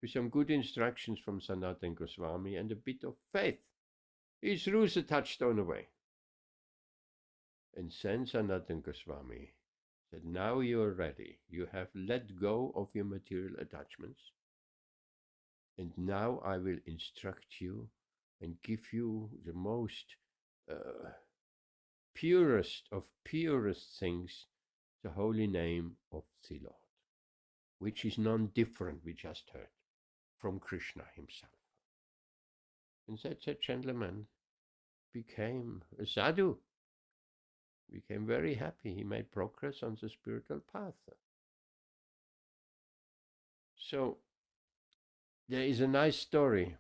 with some good instructions from Sanatana Goswami and a bit of faith, he threw the touchstone away. And then Sanatana Goswami said, now you are ready. You have let go of your material attachments. And now I will instruct you and give you the most purest of purest things, the holy name of the Lord, which is non-different, we just heard, from Krishna himself. And that gentleman became a sadhu, became very happy. He made progress on the spiritual path. So there is a nice story.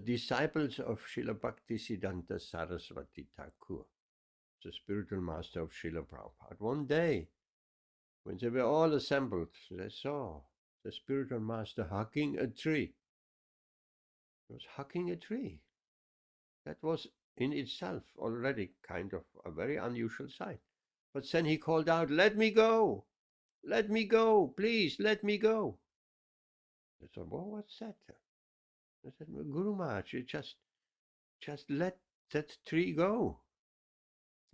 Disciples of Srila Bhaktisiddhanta Saraswati Thakur, the spiritual master of Srila Prabhupada, one day, when they were all assembled, they saw the spiritual master hugging a tree. He was hugging a tree. That was in itself already kind of a very unusual sight. But then he called out, let me go, please, let me go. They said, well, what's that? I said, well, Guru Maharaj, you just let that tree go.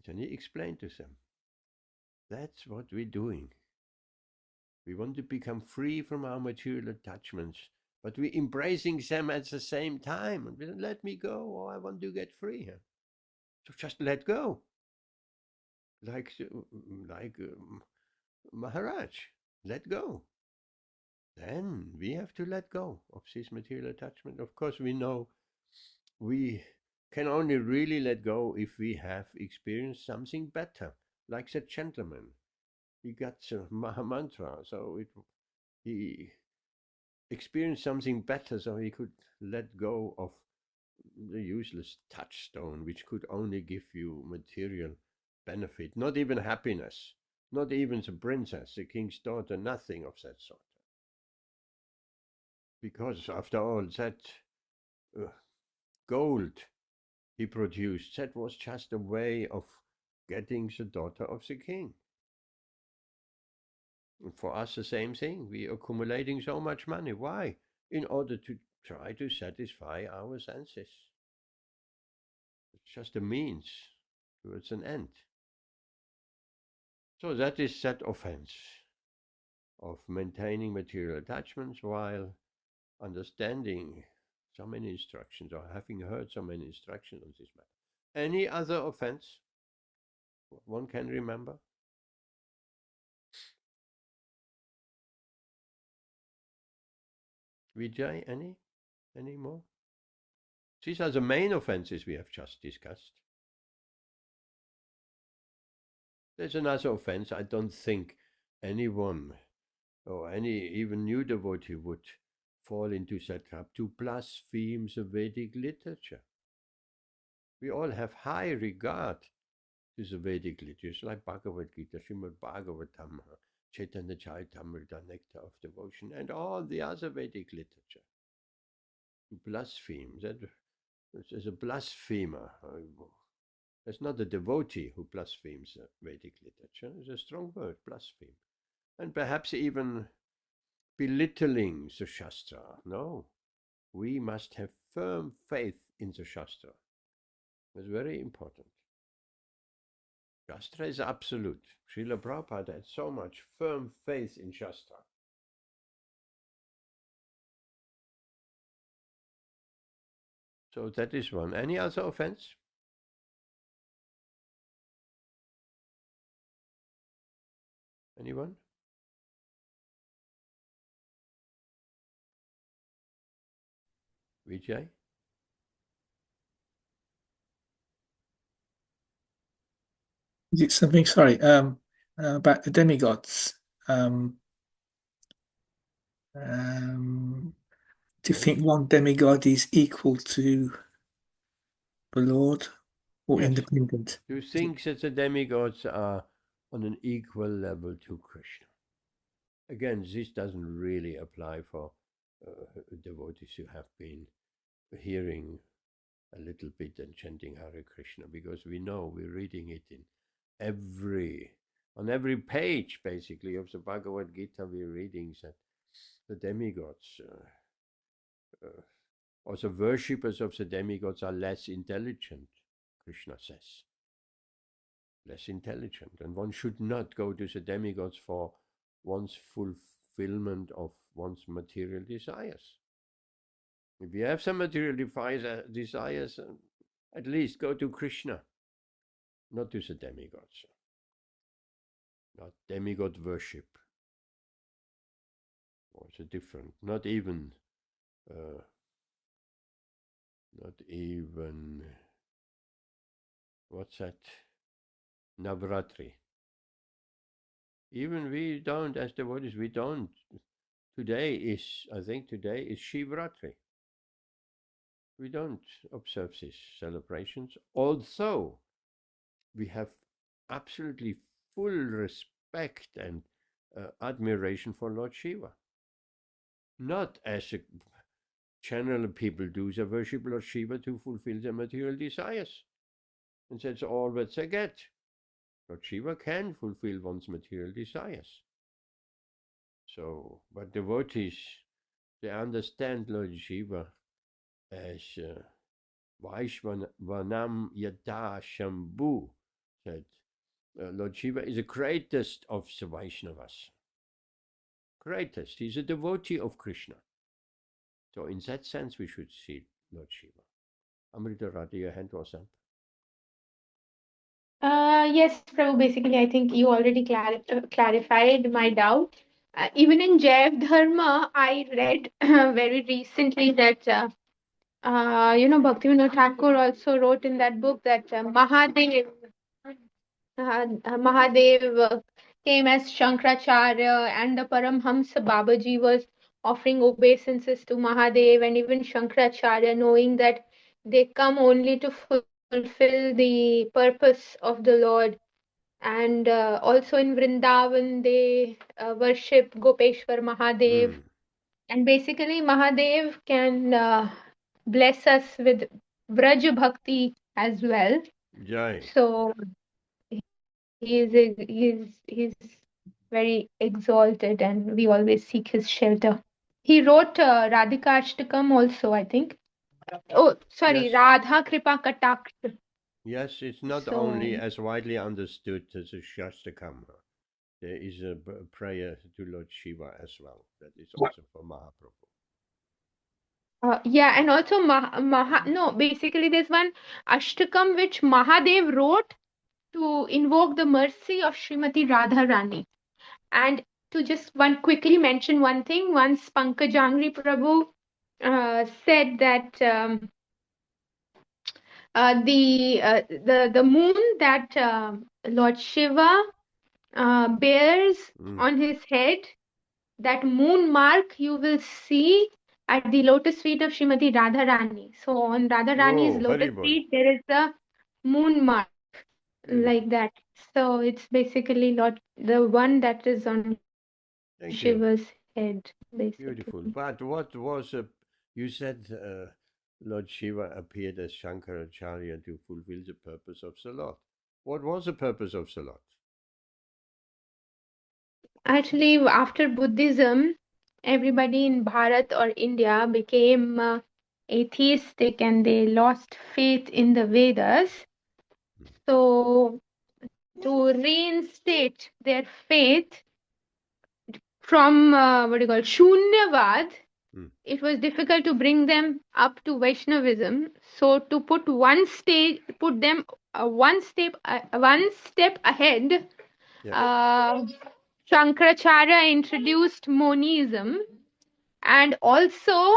Then he explained to them, that's what we're doing. We want to become free from our material attachments, but we're embracing them at the same time. And we don't let me go, or I want to get free. So just let go. Like Maharaj, let go. Then we have to let go of this material attachment. Of course, we know we can only really let go if we have experienced something better, like that gentleman. He got the Maha Mantra, so he experienced something better, so he could let go of the useless touchstone, which could only give you material benefit, not even happiness, not even the princess, the king's daughter, nothing of that sort. Because after all, that gold he produced, that was just a way of getting the daughter of the king. And for us, the same thing. We're accumulating so much money. Why? In order to try to satisfy our senses. It's just a means towards an end. So that is that offense of maintaining material attachments while understanding so many instructions or having heard so many instructions on this matter. Any other offense one can remember? Vijay, any more? These are the main offenses we have just discussed. There's another offense. I don't think anyone or any even new devotee would fall into that trap to blaspheme the Vedic literature. We all have high regard to the Vedic literature, like Bhagavad Gita, Srimad Bhagavatam, Chaitanya Charitamrita, Nectar of Devotion, and all the other Vedic literature. To blaspheme, that is a blasphemer. It's not a devotee who blasphemes Vedic literature. It's a strong word, blaspheme. And perhaps even belittling the Shastra. No, we must have firm faith in the Shastra. It's very important. Shastra is absolute. Srila Prabhupada had so much firm faith in Shastra. So that is one. Any other offense? Anyone? Vijay? Is it something, sorry, about the demigods? To think one demigod is equal to the Lord or Yes. independent? Do you think that the demigods are on an equal level to Krishna? Again, this doesn't really apply for devotees who have been hearing a little bit and chanting Hare Krishna, because we know we're reading it on every page, basically, of the Bhagavad Gita. We're reading that the demigods or the worshippers of the demigods are less intelligent, Krishna says. Less intelligent. And one should not go to the demigods for one's fulfillment of one's material desires. If you have some material desires, at least go to Krishna, not to the demigods. Not demigod worship. Also different. Not even what's that? Navratri. Even we don't, as devotees, we don't. I think today is Shivratri. We don't observe these celebrations, although we have absolutely full respect and admiration for Lord Shiva. Not as general people do, they worship Lord Shiva to fulfill their material desires. And that's all that they get. Lord Shiva can fulfill one's material desires. So, but devotees, they understand Lord Shiva as Vaishvanam Yada Shambhu, said Lord Shiva is the greatest of the Vaishnavas. Greatest. He's a devotee of Krishna. So in that sense, we should see Lord Shiva. Amrita Radha, your hand was up. Yes, Prabhu, basically, I think you already clarified my doubt. Even in Jaiv Dharma, I read very recently that Bhaktivinoda Thakur also wrote in that book that Mahadev came as Shankaracharya, and the Paramhamsa Babaji was offering obeisances to Mahadev, and even Shankaracharya, knowing that they come only to fulfill the purpose of the Lord. And also in Vrindavan, they worship Gopeshwar Mahadev. And basically, Mahadev can bless us with Vraj Bhakti as well. Jai. So he's very exalted, and we always seek his shelter. He wrote Radhika Ashtakam also, I think. Oh, sorry, Yes. Radha Kripa Kataksh. Yes, it's not So only as widely understood as a Shastakam. There is a prayer to Lord Shiva as well. That is also for Mahaprabhu. yeah, and also basically there's one Ashtakam which Mahadev wrote to invoke the mercy of Srimati Radharani. And to just quickly mention one thing, once Pankajangri Prabhu said that the moon that Lord Shiva bears on his head, that moon mark you will see at the lotus feet of Srimati Radharani. So on Radharani's Oh, lotus Haribol. feet there is a moon mark Beautiful. like that. So it's basically the one that is on Thank you. Shiva's head, Beautiful. basically. But what was you said Lord Shiva appeared as Shankaracharya to fulfill the purpose of the Lord. What was the purpose of the Lord? Actually, after Buddhism, everybody in Bharat or India became atheistic, and they lost faith in the Vedas. So, to reinstate their faith from what do you call Shunyavad, it was difficult to bring them up to Vaishnavism. So, to put them one step ahead, Yeah. Shankaracharya introduced monism, and also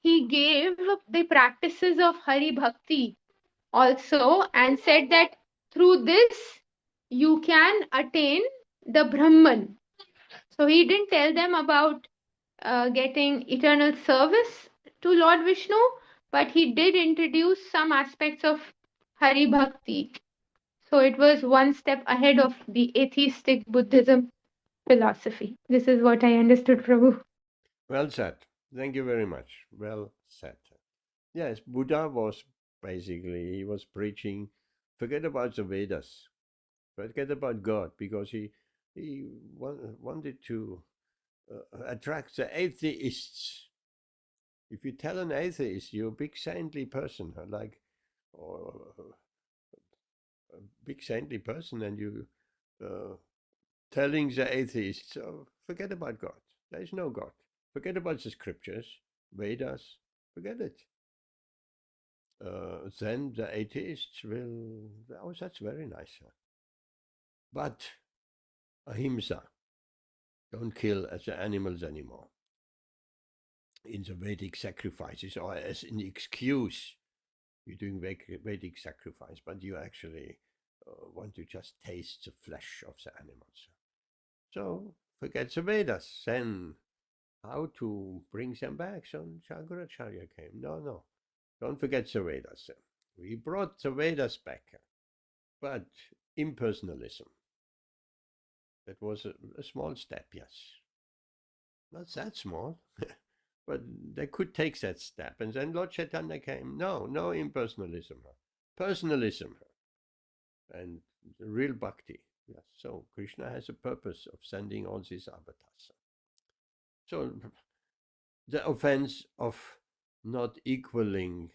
he gave the practices of Hari Bhakti also, and said that through this you can attain the Brahman. So he didn't tell them about getting eternal service to Lord Vishnu, but he did introduce some aspects of Hari Bhakti. So it was one step ahead of the atheistic Buddhism philosophy. This is what I understood, Prabhu. Well said. Thank you very much. Well said. Yes, Buddha was basically, he was preaching, forget about the Vedas, forget about God, because he wanted to attract the atheists. If you tell an atheist you're a big saintly person, like, or a big saintly person, and you telling the atheists, oh, forget about God. There is no God. Forget about the scriptures, Vedas, forget it. Then the atheists will, oh, that's very nice. But ahimsa, don't kill as the animals anymore. In the Vedic sacrifices, or as an excuse, you're doing Vedic sacrifice, but you actually want to just taste the flesh of the animals. So forget the Vedas. Then how to bring them back? So Shankaracharya came. No, don't forget the Vedas. We brought the Vedas back, but impersonalism. That was a small step, yes. Not that small, but they could take that step. And then Lord Chaitanya came. No impersonalism, personalism, and real bhakti. Yes. So Krishna has a purpose of sending all these avatars. So the offense of not equaling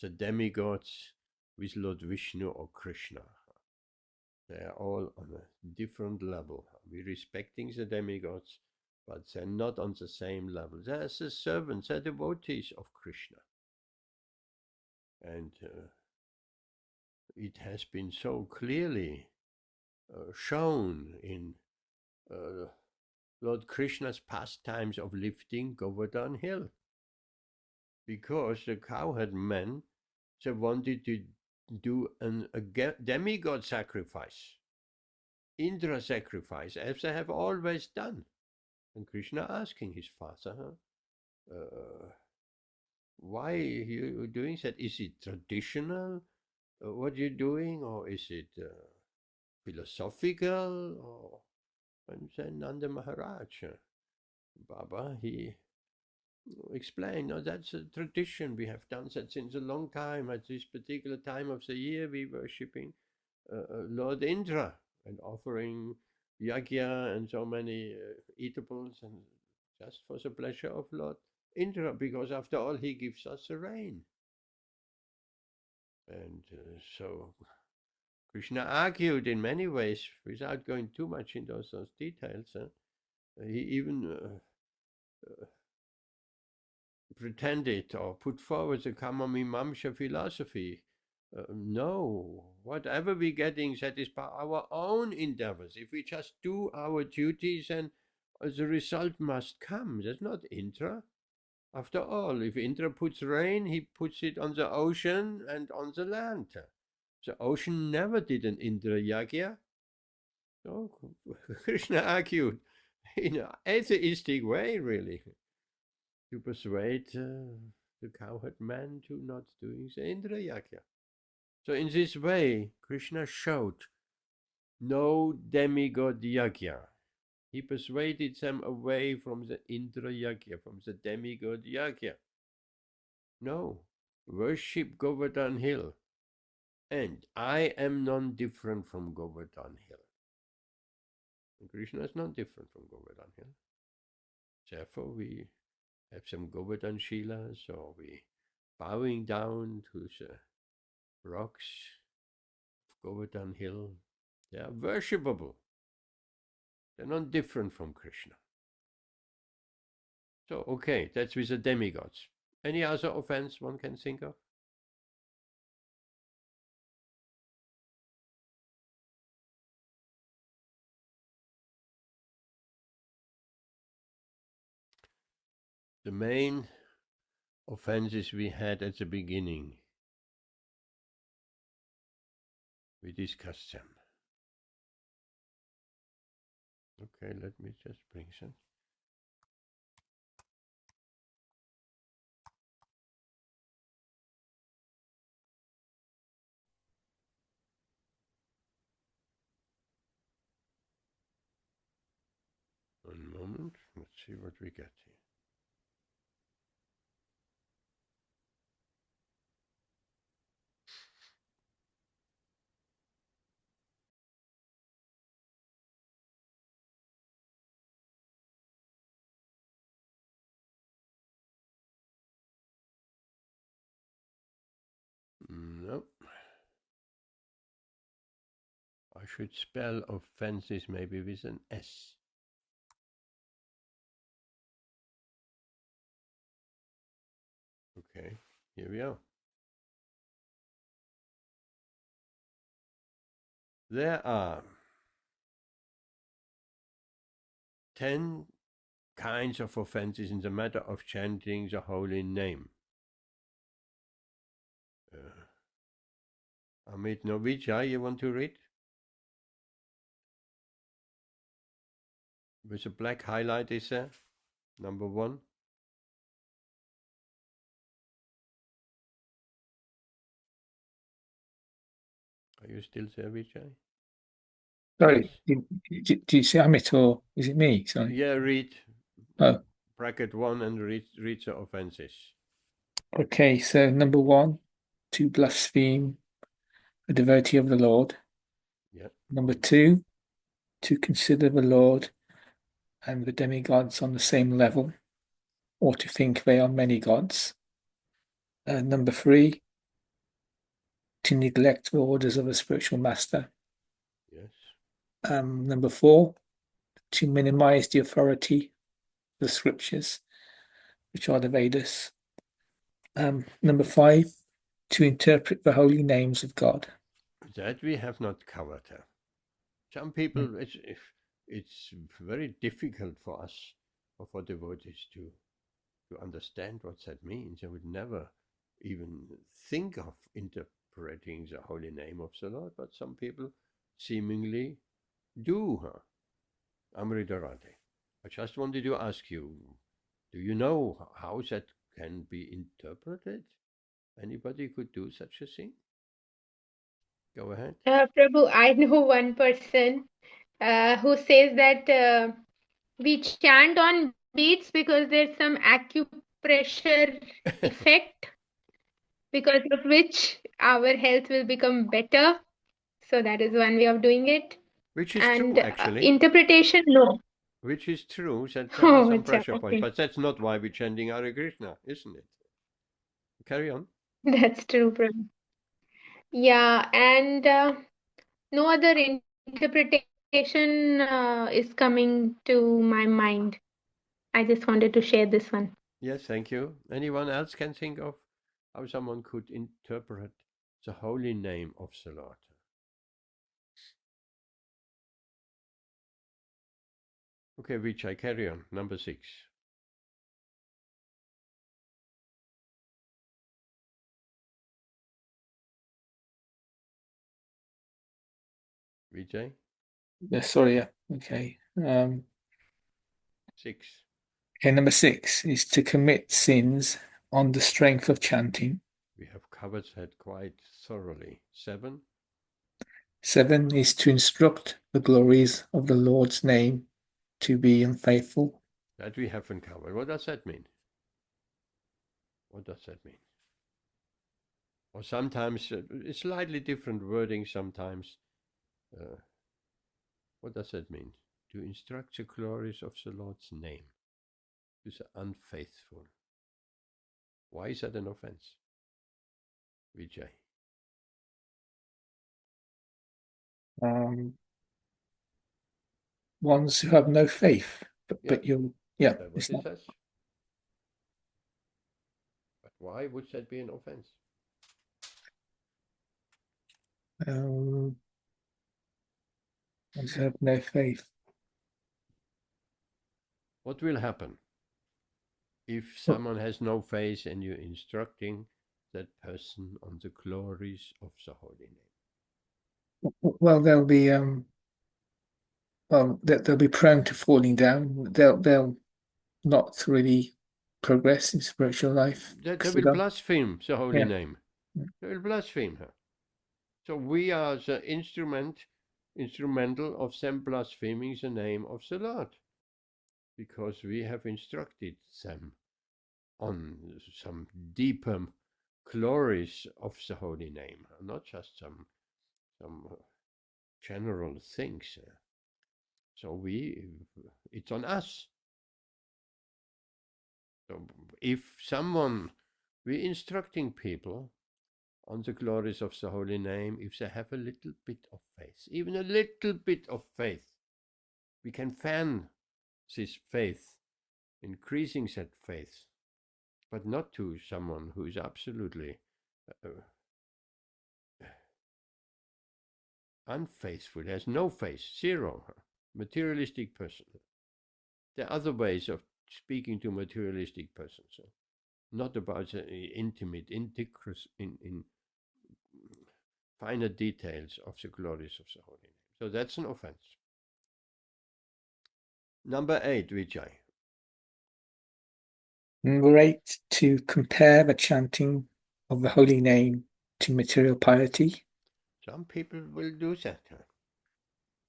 the demigods with Lord Vishnu or Krishna. They are all on a different level. We're respecting the demigods, but they're not on the same level. They're the servants, they're devotees of Krishna. And it has been so clearly shown in Lord Krishna's pastimes of lifting Govardhan Hill. because the cowherd men, they wanted to do a demigod sacrifice, Indra sacrifice, as they have always done. And Krishna asking his father, why are you doing that? Is it traditional, what you're doing, or is it philosophical? Or and then Nanda Maharaj, Baba, he explained, no, that's a tradition. We have done that since a long time. At this particular time of the year, we worshipping Lord Indra and offering yagya and so many eatables, and just for the pleasure of Lord Indra, because after all, he gives us the rain. And so Krishna argued in many ways, without going too much into those details. He even pretended or put forward the Kamamimamsha philosophy. No, whatever we're getting, that is by our own endeavors. If we just do our duties, and the result must come. That's not Indra. After all, if Indra puts rain, he puts it on the ocean and on the land. The ocean never did an Indra yagya. So Krishna argued in an atheistic way, really, to persuade the cowherd man to not doing the Indra yagya. So in this way, Krishna showed no demigod yagya. He persuaded them away from the Indra yagya, from the demigod yagya. No, worship Govardhan Hill. And I am non-different from Govardhan Hill. And Krishna is non-different from Govardhan Hill. Therefore, we have some Govardhan Shilas, or we bowing down to the rocks of Govardhan Hill. They are worshipable. They're not different from Krishna. So, okay, that's with the demigods. Any other offense one can think of? The main offenses we had at the beginning, we discussed them. Okay, let me just bring some. One moment, let's see what we get here. Nope. I should spell offenses maybe with an S. Okay, here we are. There are 10 kinds of offenses in the matter of chanting the holy name. Amit Novijay, you want to read? With a black highlight is there, number 1. Are you still there, Vijay? Sorry, Yes. do you say Amit or is it me? Sorry. Yeah, read Oh, bracket 1 and read the offenses. okay. So number 1, to blaspheme a devotee of the Lord. Yeah. Number 2, to consider the Lord and the demigods on the same level, or to think they are many gods. Number 3, to neglect the orders of a spiritual master. Yes. Number 4, to minimize the authority of the scriptures, which are the Vedas. Number 5, to interpret the holy names of God. That we have not covered. Some people, it's very difficult for us, or for devotees to to understand what that means. I would never even think of interpreting the holy name of the Lord, but some people seemingly do. Amridarate. I just wanted to ask you, do you know how that can be interpreted? Anybody could do such a thing? Go ahead. Prabhu, I know one person who says that we chant on beats because there's some acupressure effect, because of which our health will become better. So that is one way of doing it. Which is And true, actually. interpretation, no. Which is true, that there are Oh, some acha, pressure points, okay. but that's not why we're chanting Hare Krishna, isn't it? Carry on. That's true, Prabhu. Yeah, and no other interpretation is coming to my mind. I just wanted to share this one. Yes, thank you. Anyone else can think of how someone could interpret the holy name of the Lord? Okay, Vijay, carry on. Number 6. Vijay? Yeah, sorry, yeah. Okay. 6. Okay, number 6 is to commit sins on the strength of chanting. We have covered that quite thoroughly. 7. 7 is to instruct the glories of the Lord's name to be unfaithful. That we haven't covered. What does that mean? What does that mean? Or sometimes it's slightly different wording sometimes. What does that mean? To instruct the glories of the Lord's name to the unfaithful. Why is that an offense? Vijay. Ones who have no faith, but you're, yeah. That what it says. But why would that be an offense? Ones who have no faith. What will happen if someone has no faith and you're instructing that person on the glories of the holy name? Well, they'll be they'll be prone to falling down. They'll not really progress in spiritual life. They will blaspheme the holy name. They will blaspheme her. So we are the instrumental of them blaspheming the name of the Lord, because we have instructed them on some deeper glories of the holy name, not just some general things. So it's on us. So if we're instructing people on the glories of the holy name, if they have a little bit of faith, even a little bit of faith, we can fan this faith, increasing that faith, but not to someone who is absolutely unfaithful, has no faith, zero, materialistic person. There are other ways of speaking to materialistic persons, not about the intimate, in finer details of the glories of the holy name. So that's an offense. Number 8, Vijay. Number 8, to compare the chanting of the holy name to material piety. Some people will do that.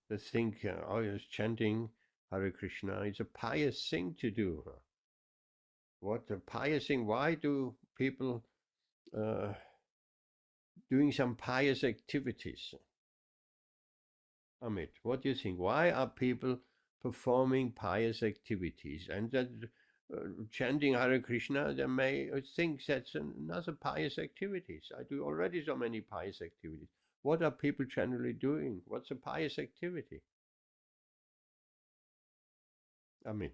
They think, yes, chanting Hare Krishna is a pious thing to do. What a pious thing. Why do people doing some pious activities? Amit, what do you think? Why are people performing pious activities? And that chanting Hare Krishna, they may think that's another pious activities. I do already so many pious activities. What are people generally doing? What's a pious activity? Amit.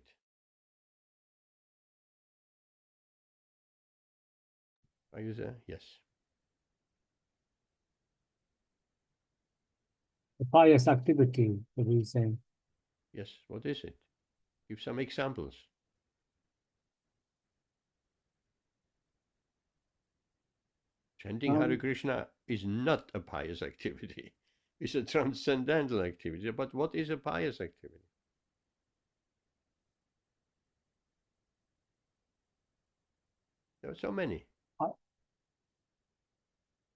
Are you there? Yes. The pious activity, that he's saying. Yes. What is it? Give some examples. Chanting Hare Krishna is not a pious activity. It's a transcendental activity. But what is a pious activity? There are so many.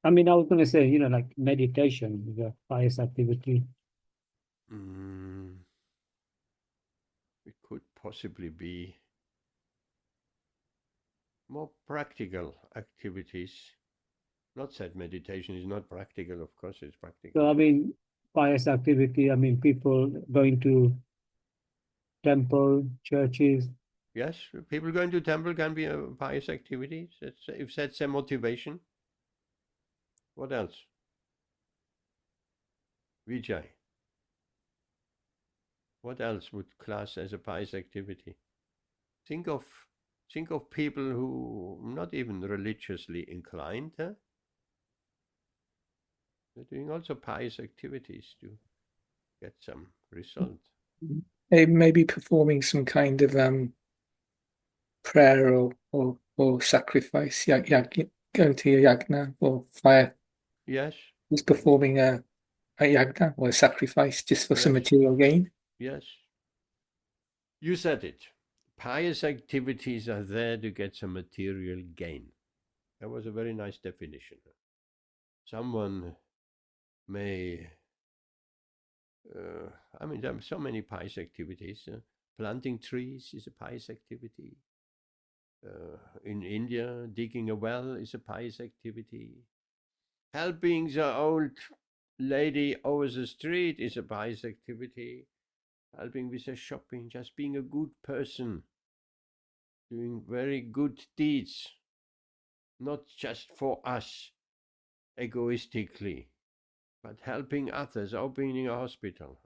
I mean, I was going to say, like meditation is a pious activity. It could possibly be more practical activities. Not that meditation is not practical, of course it's practical. So, I mean, pious activity, I mean, people going to temple, churches. Yes, people going to temple can be a pious activity. If that's their motivation. What else? Vijay. What else would class as a pious activity? Think of people who not even religiously inclined, huh? They're doing also pious activities to get some result. Maybe performing some kind of prayer or sacrifice, going to a yagna or fire. Yes. Just performing a yagna or a sacrifice just for some Yes. material gain. Yes. You said it. Pious activities are there to get some material gain. That was a very nice definition. Someone may, I mean, there are so many pious activities. Planting trees is a pious activity. In India, digging a well is a pious activity. Helping the old lady over the street is a pious activity. Helping with her shopping, just being a good person, doing very good deeds, not just for us, egoistically, but helping others, opening a hospital,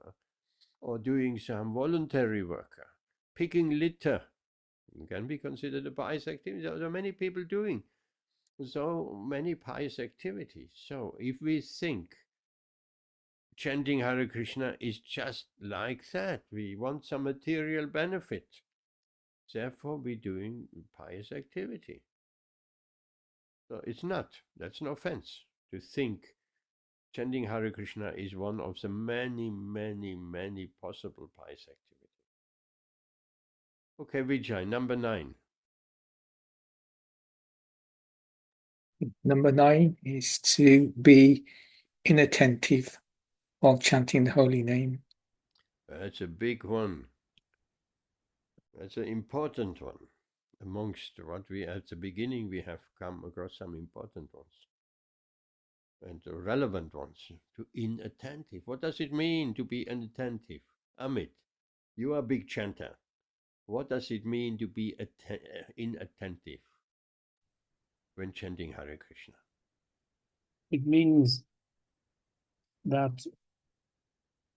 or doing some voluntary work, picking litter, can be considered a pious activity. There are many people doing so many pious activities. So if we think chanting Hare Krishna is just like that, we want some material benefit, therefore we're doing pious activity. So it's not, that's an offense to think chanting Hare Krishna is one of the many, many, many possible pious activities. Okay, Vijay, number 9. Number 9 is to be inattentive while chanting the holy name. That's a big one. That's an important one. Amongst what we at the beginning, we have come across some important ones and the relevant ones. To inattentive. What does it mean to be inattentive? Amit, you are a big chanter. What does it mean to be inattentive when chanting Hare Krishna? It means that,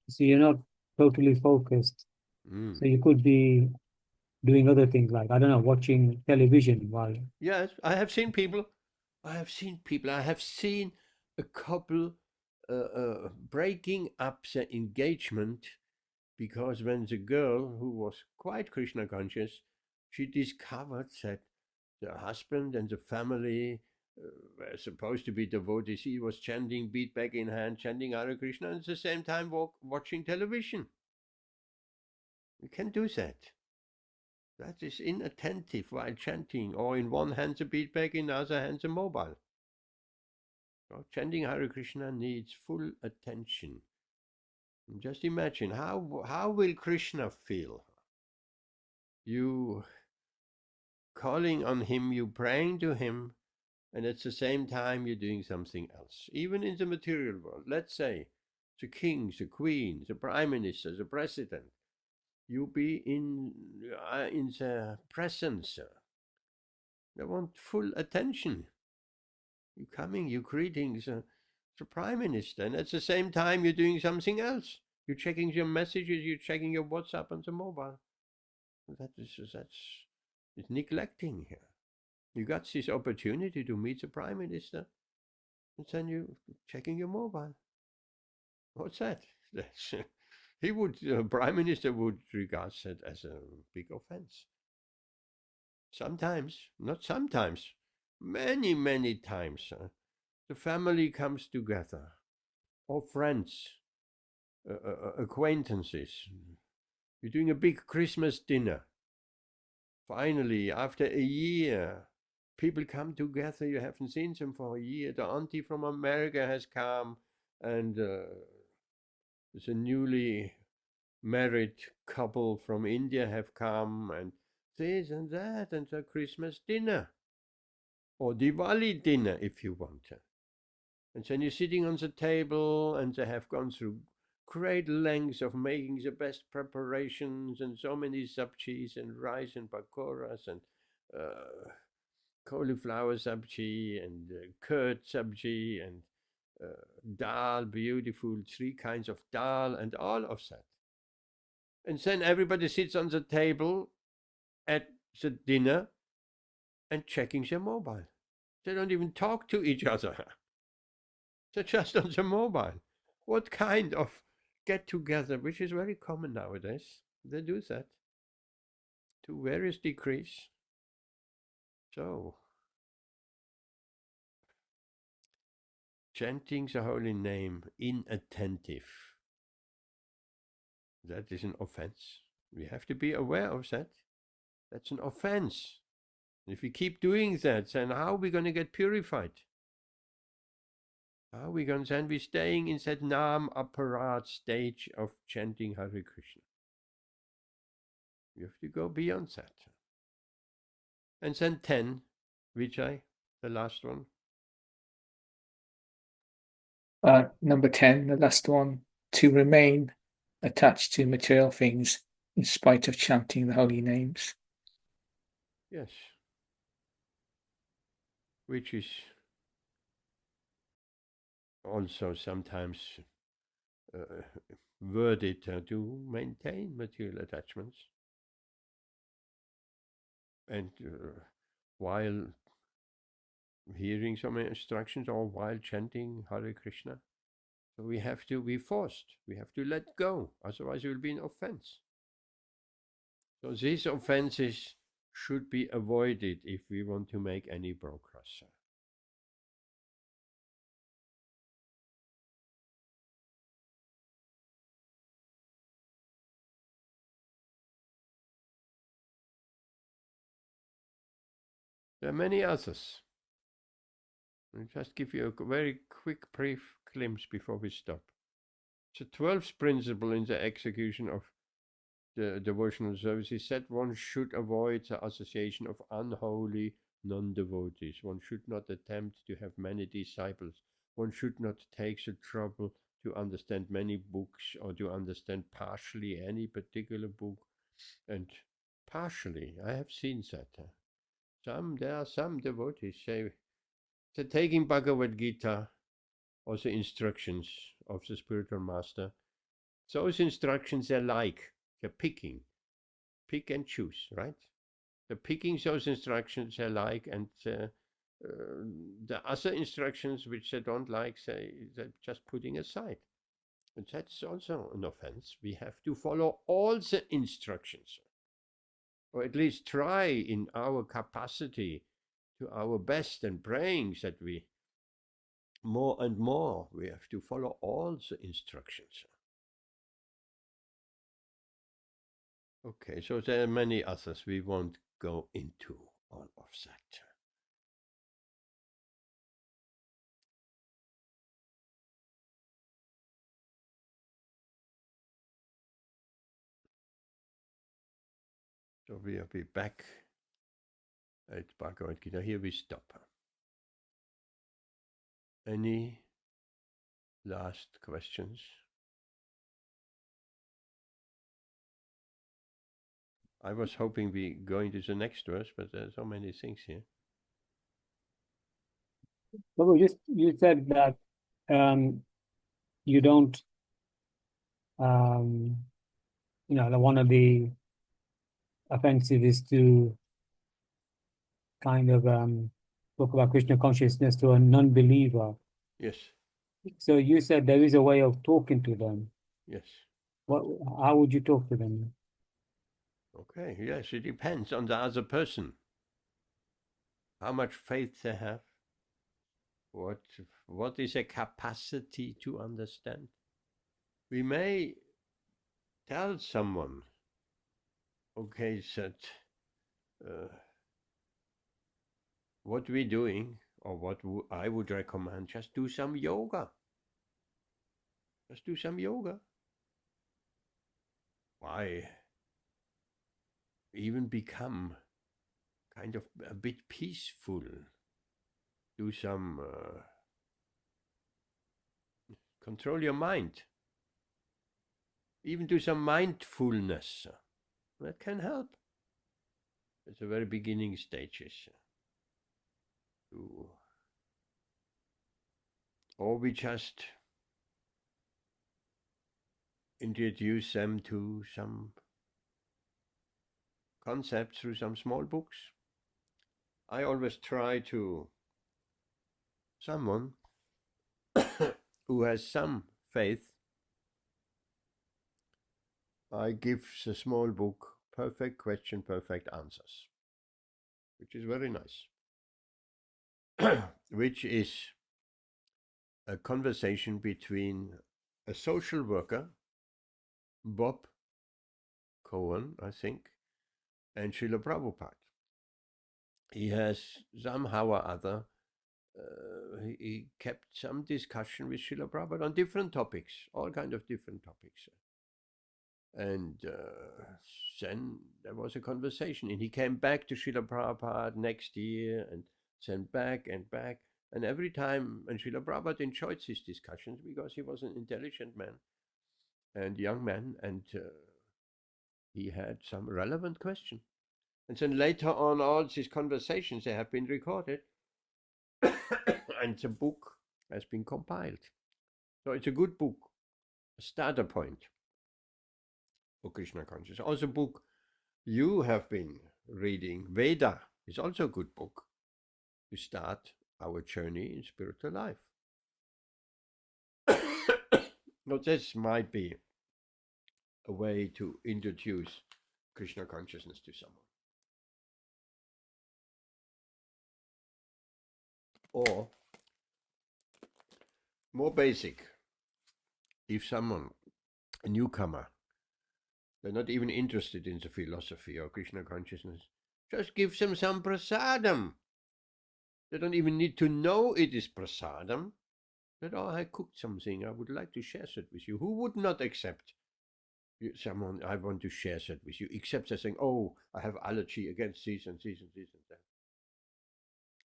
so you're not totally focused. So you could be doing other things like, I don't know, watching television while. Yes, I have seen people. I have seen a couple breaking up their engagement because when the girl, who was quite Krishna conscious, she discovered that the husband and the family were supposed to be devotees. He was chanting, beat bag in hand, chanting Hare Krishna, and at the same time watching television. We can do that. That is inattentive while chanting, or in one hand the beat bag, in the other hand the mobile. So chanting Hare Krishna needs full attention. Just imagine, how will Krishna feel? You calling on him, you praying to him, and at the same time you're doing something else. Even in the material world, let's say the king, the queen, the prime minister, the president, you be in the presence. They want full attention. You coming, you greeting the prime minister, and at the same time you're doing something else. You're checking your messages, you're checking your WhatsApp on the mobile. It's neglecting here. You got this opportunity to meet the prime minister, and then you checking your mobile. What's that? Prime minister would regard that as a big offense. Sometimes, not sometimes, many, many times, the family comes together, or friends, acquaintances. You're doing a big Christmas dinner. Finally, after a year, people come together. You haven't seen them for a year. The auntie from America has come, and there's a newly married couple from India have come, and this and that, and the Christmas dinner, or Diwali dinner if you want. And then you're sitting on the table, and they have gone through great lengths of making the best preparations, and so many sabjis and rice and pakoras and cauliflower sabji and curd sabji and dal, beautiful 3 kinds of dal and all of that. And then everybody sits on the table at the dinner and checking their mobile. They don't even talk to each other. They're just on the mobile. What kind of get together, which is very common nowadays, they do that to various degrees. So, chanting the holy name inattentive, that is an offense. We have to be aware of that. That's an offense. If we keep doing that, then how are we going to get purified? How are we going to then be staying in that Nam Aparat stage of chanting Hare Krishna? You have to go beyond that. And then 10, Vijay, the last one. Number 10, the last one, to remain attached to material things in spite of chanting the holy names. Yes. Which is also sometimes worded to maintain material attachments. And while hearing some instructions or while chanting Hare Krishna, so we have to be forced. We have to let go. Otherwise, it will be an offense. So these offenses should be avoided if we want to make any progress. There are many others. I'll just give you a very quick, brief glimpse before we stop. The 12th principle in the execution of the devotional service is that one should avoid the association of unholy non-devotees. One should not attempt to have many disciples. One should not take the trouble to understand many books or to understand partially any particular book. And partially, I have seen that. There are some devotees say they're taking Bhagavad Gita or the instructions of the spiritual master. Those instructions they like. They're picking. Pick and choose, right? They're picking those instructions they like, and the other instructions which they don't like, they're just putting aside. And that's also an offense. We have to follow all the instructions, or at least try in our capacity to our best, and praying that we more and more we have to follow all the instructions. Okay, so there are many others. We won't go into all of that. So we'll be back at Bhagavad Gita. Here we stop. Any last questions? I was hoping we go into the next verse, but there are so many things here. So you said that you don't, one of the offensive is to kind of talk about Krishna consciousness to a non-believer. Yes. So you said there is a way of talking to them. Yes. How would you talk to them? Okay, yes, it depends on the other person. How much faith they have, What is a capacity to understand? We may tell someone, okay, that what we're doing, or what I would recommend, just do some yoga. Just do some yoga. Why? Even become kind of a bit peaceful. Do some control your mind. Even do some mindfulness. That can help. It's the very beginning stages. Or we just introduce them to some concepts through some small books. I always try to someone who has some faith, I give the small book Perfect Question, Perfect Answers, which is very nice, which is a conversation between a social worker, Bob Cohen, I think, and Srila Prabhupada. He has somehow or other, he kept some discussion with Srila Prabhupada on different topics, all kind of different topics. And then there was a conversation, and he came back to Srila Prabhupada next year, and then back and back. And every time, and Srila Prabhupada enjoyed these discussions because he was an intelligent man and young man, and he had some relevant question. And then later on, all these conversations, they have been recorded, and the book has been compiled. So it's a good book, a starter point for Krishna consciousness. Also, a book you have been reading, Veda, is also a good book to start our journey in spiritual life. Now, this might be a way to introduce Krishna consciousness to someone. Or, more basic, if someone, a newcomer, they're not even interested in the philosophy or Krishna consciousness, just give them some prasadam. They don't even need to know it is prasadam. That, oh, I cooked something, I would like to share that with you. Who would not accept someone, I want to share that with you, except they're saying, oh, I have allergy against this and this and this and that.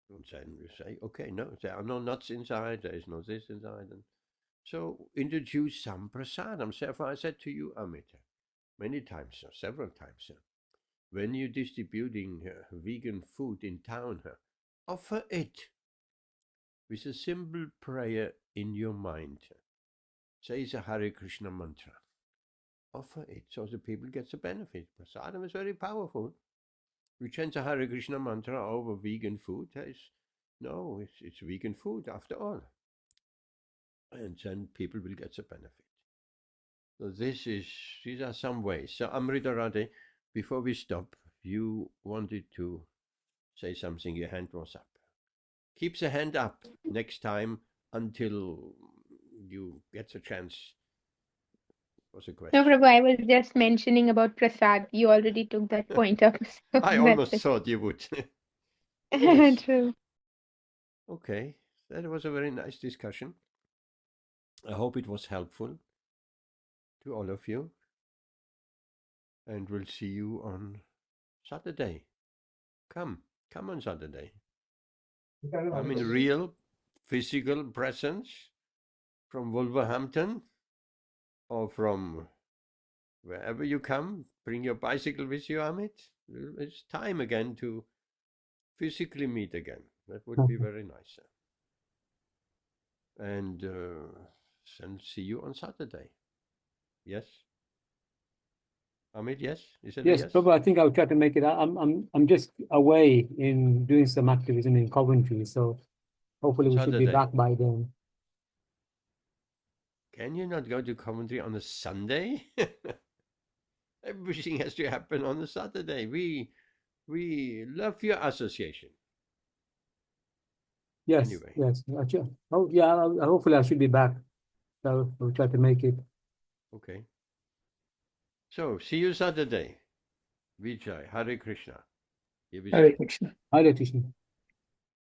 And then you say, okay, no, there are no nuts inside, there is no this inside. And so introduce some prasadam. Therefore, I said to you, Amit, many times, several times, when you're distributing vegan food in town, offer it with a simple prayer in your mind. Say the Hare Krishna mantra. Offer it so the people get the benefit. Prasadam is very powerful. We chant the Hare Krishna mantra over vegan food. It's vegan food after all. And then people will get the benefit. So these are some ways. So Amrita Radhe, before we stop, you wanted to say something, your hand was up. Keep the hand up next time until you get the chance. Was a question. No, Prabhu, I was just mentioning about prasad. You already took that point up. So I almost thought you would. Yes. True. Okay, that was a very nice discussion. I hope it was helpful to all of you. And we'll see you on Saturday. Come on Saturday. I'm in real physical presence from Wolverhampton or from wherever you come. Bring your bicycle with you, Amit. It's time again to physically meet again. That would be very nice. And then see you on Saturday. Yes? Amit, yes? You said Yes, yes? Prabhu, I think I'll try to make it. I'm just away in doing some activism in Coventry, so hopefully we should be Saturday. back by then. Can you not go to Coventry on a Sunday? Everything has to happen on a Saturday. We love your association. Yes, Anyway. yes. Oh, yeah, hopefully I should be back. So I'll try to make it. Okay. So, see you Saturday. Vijay, Hare Krishna. Give his Hare Krishna. Hare Krishna.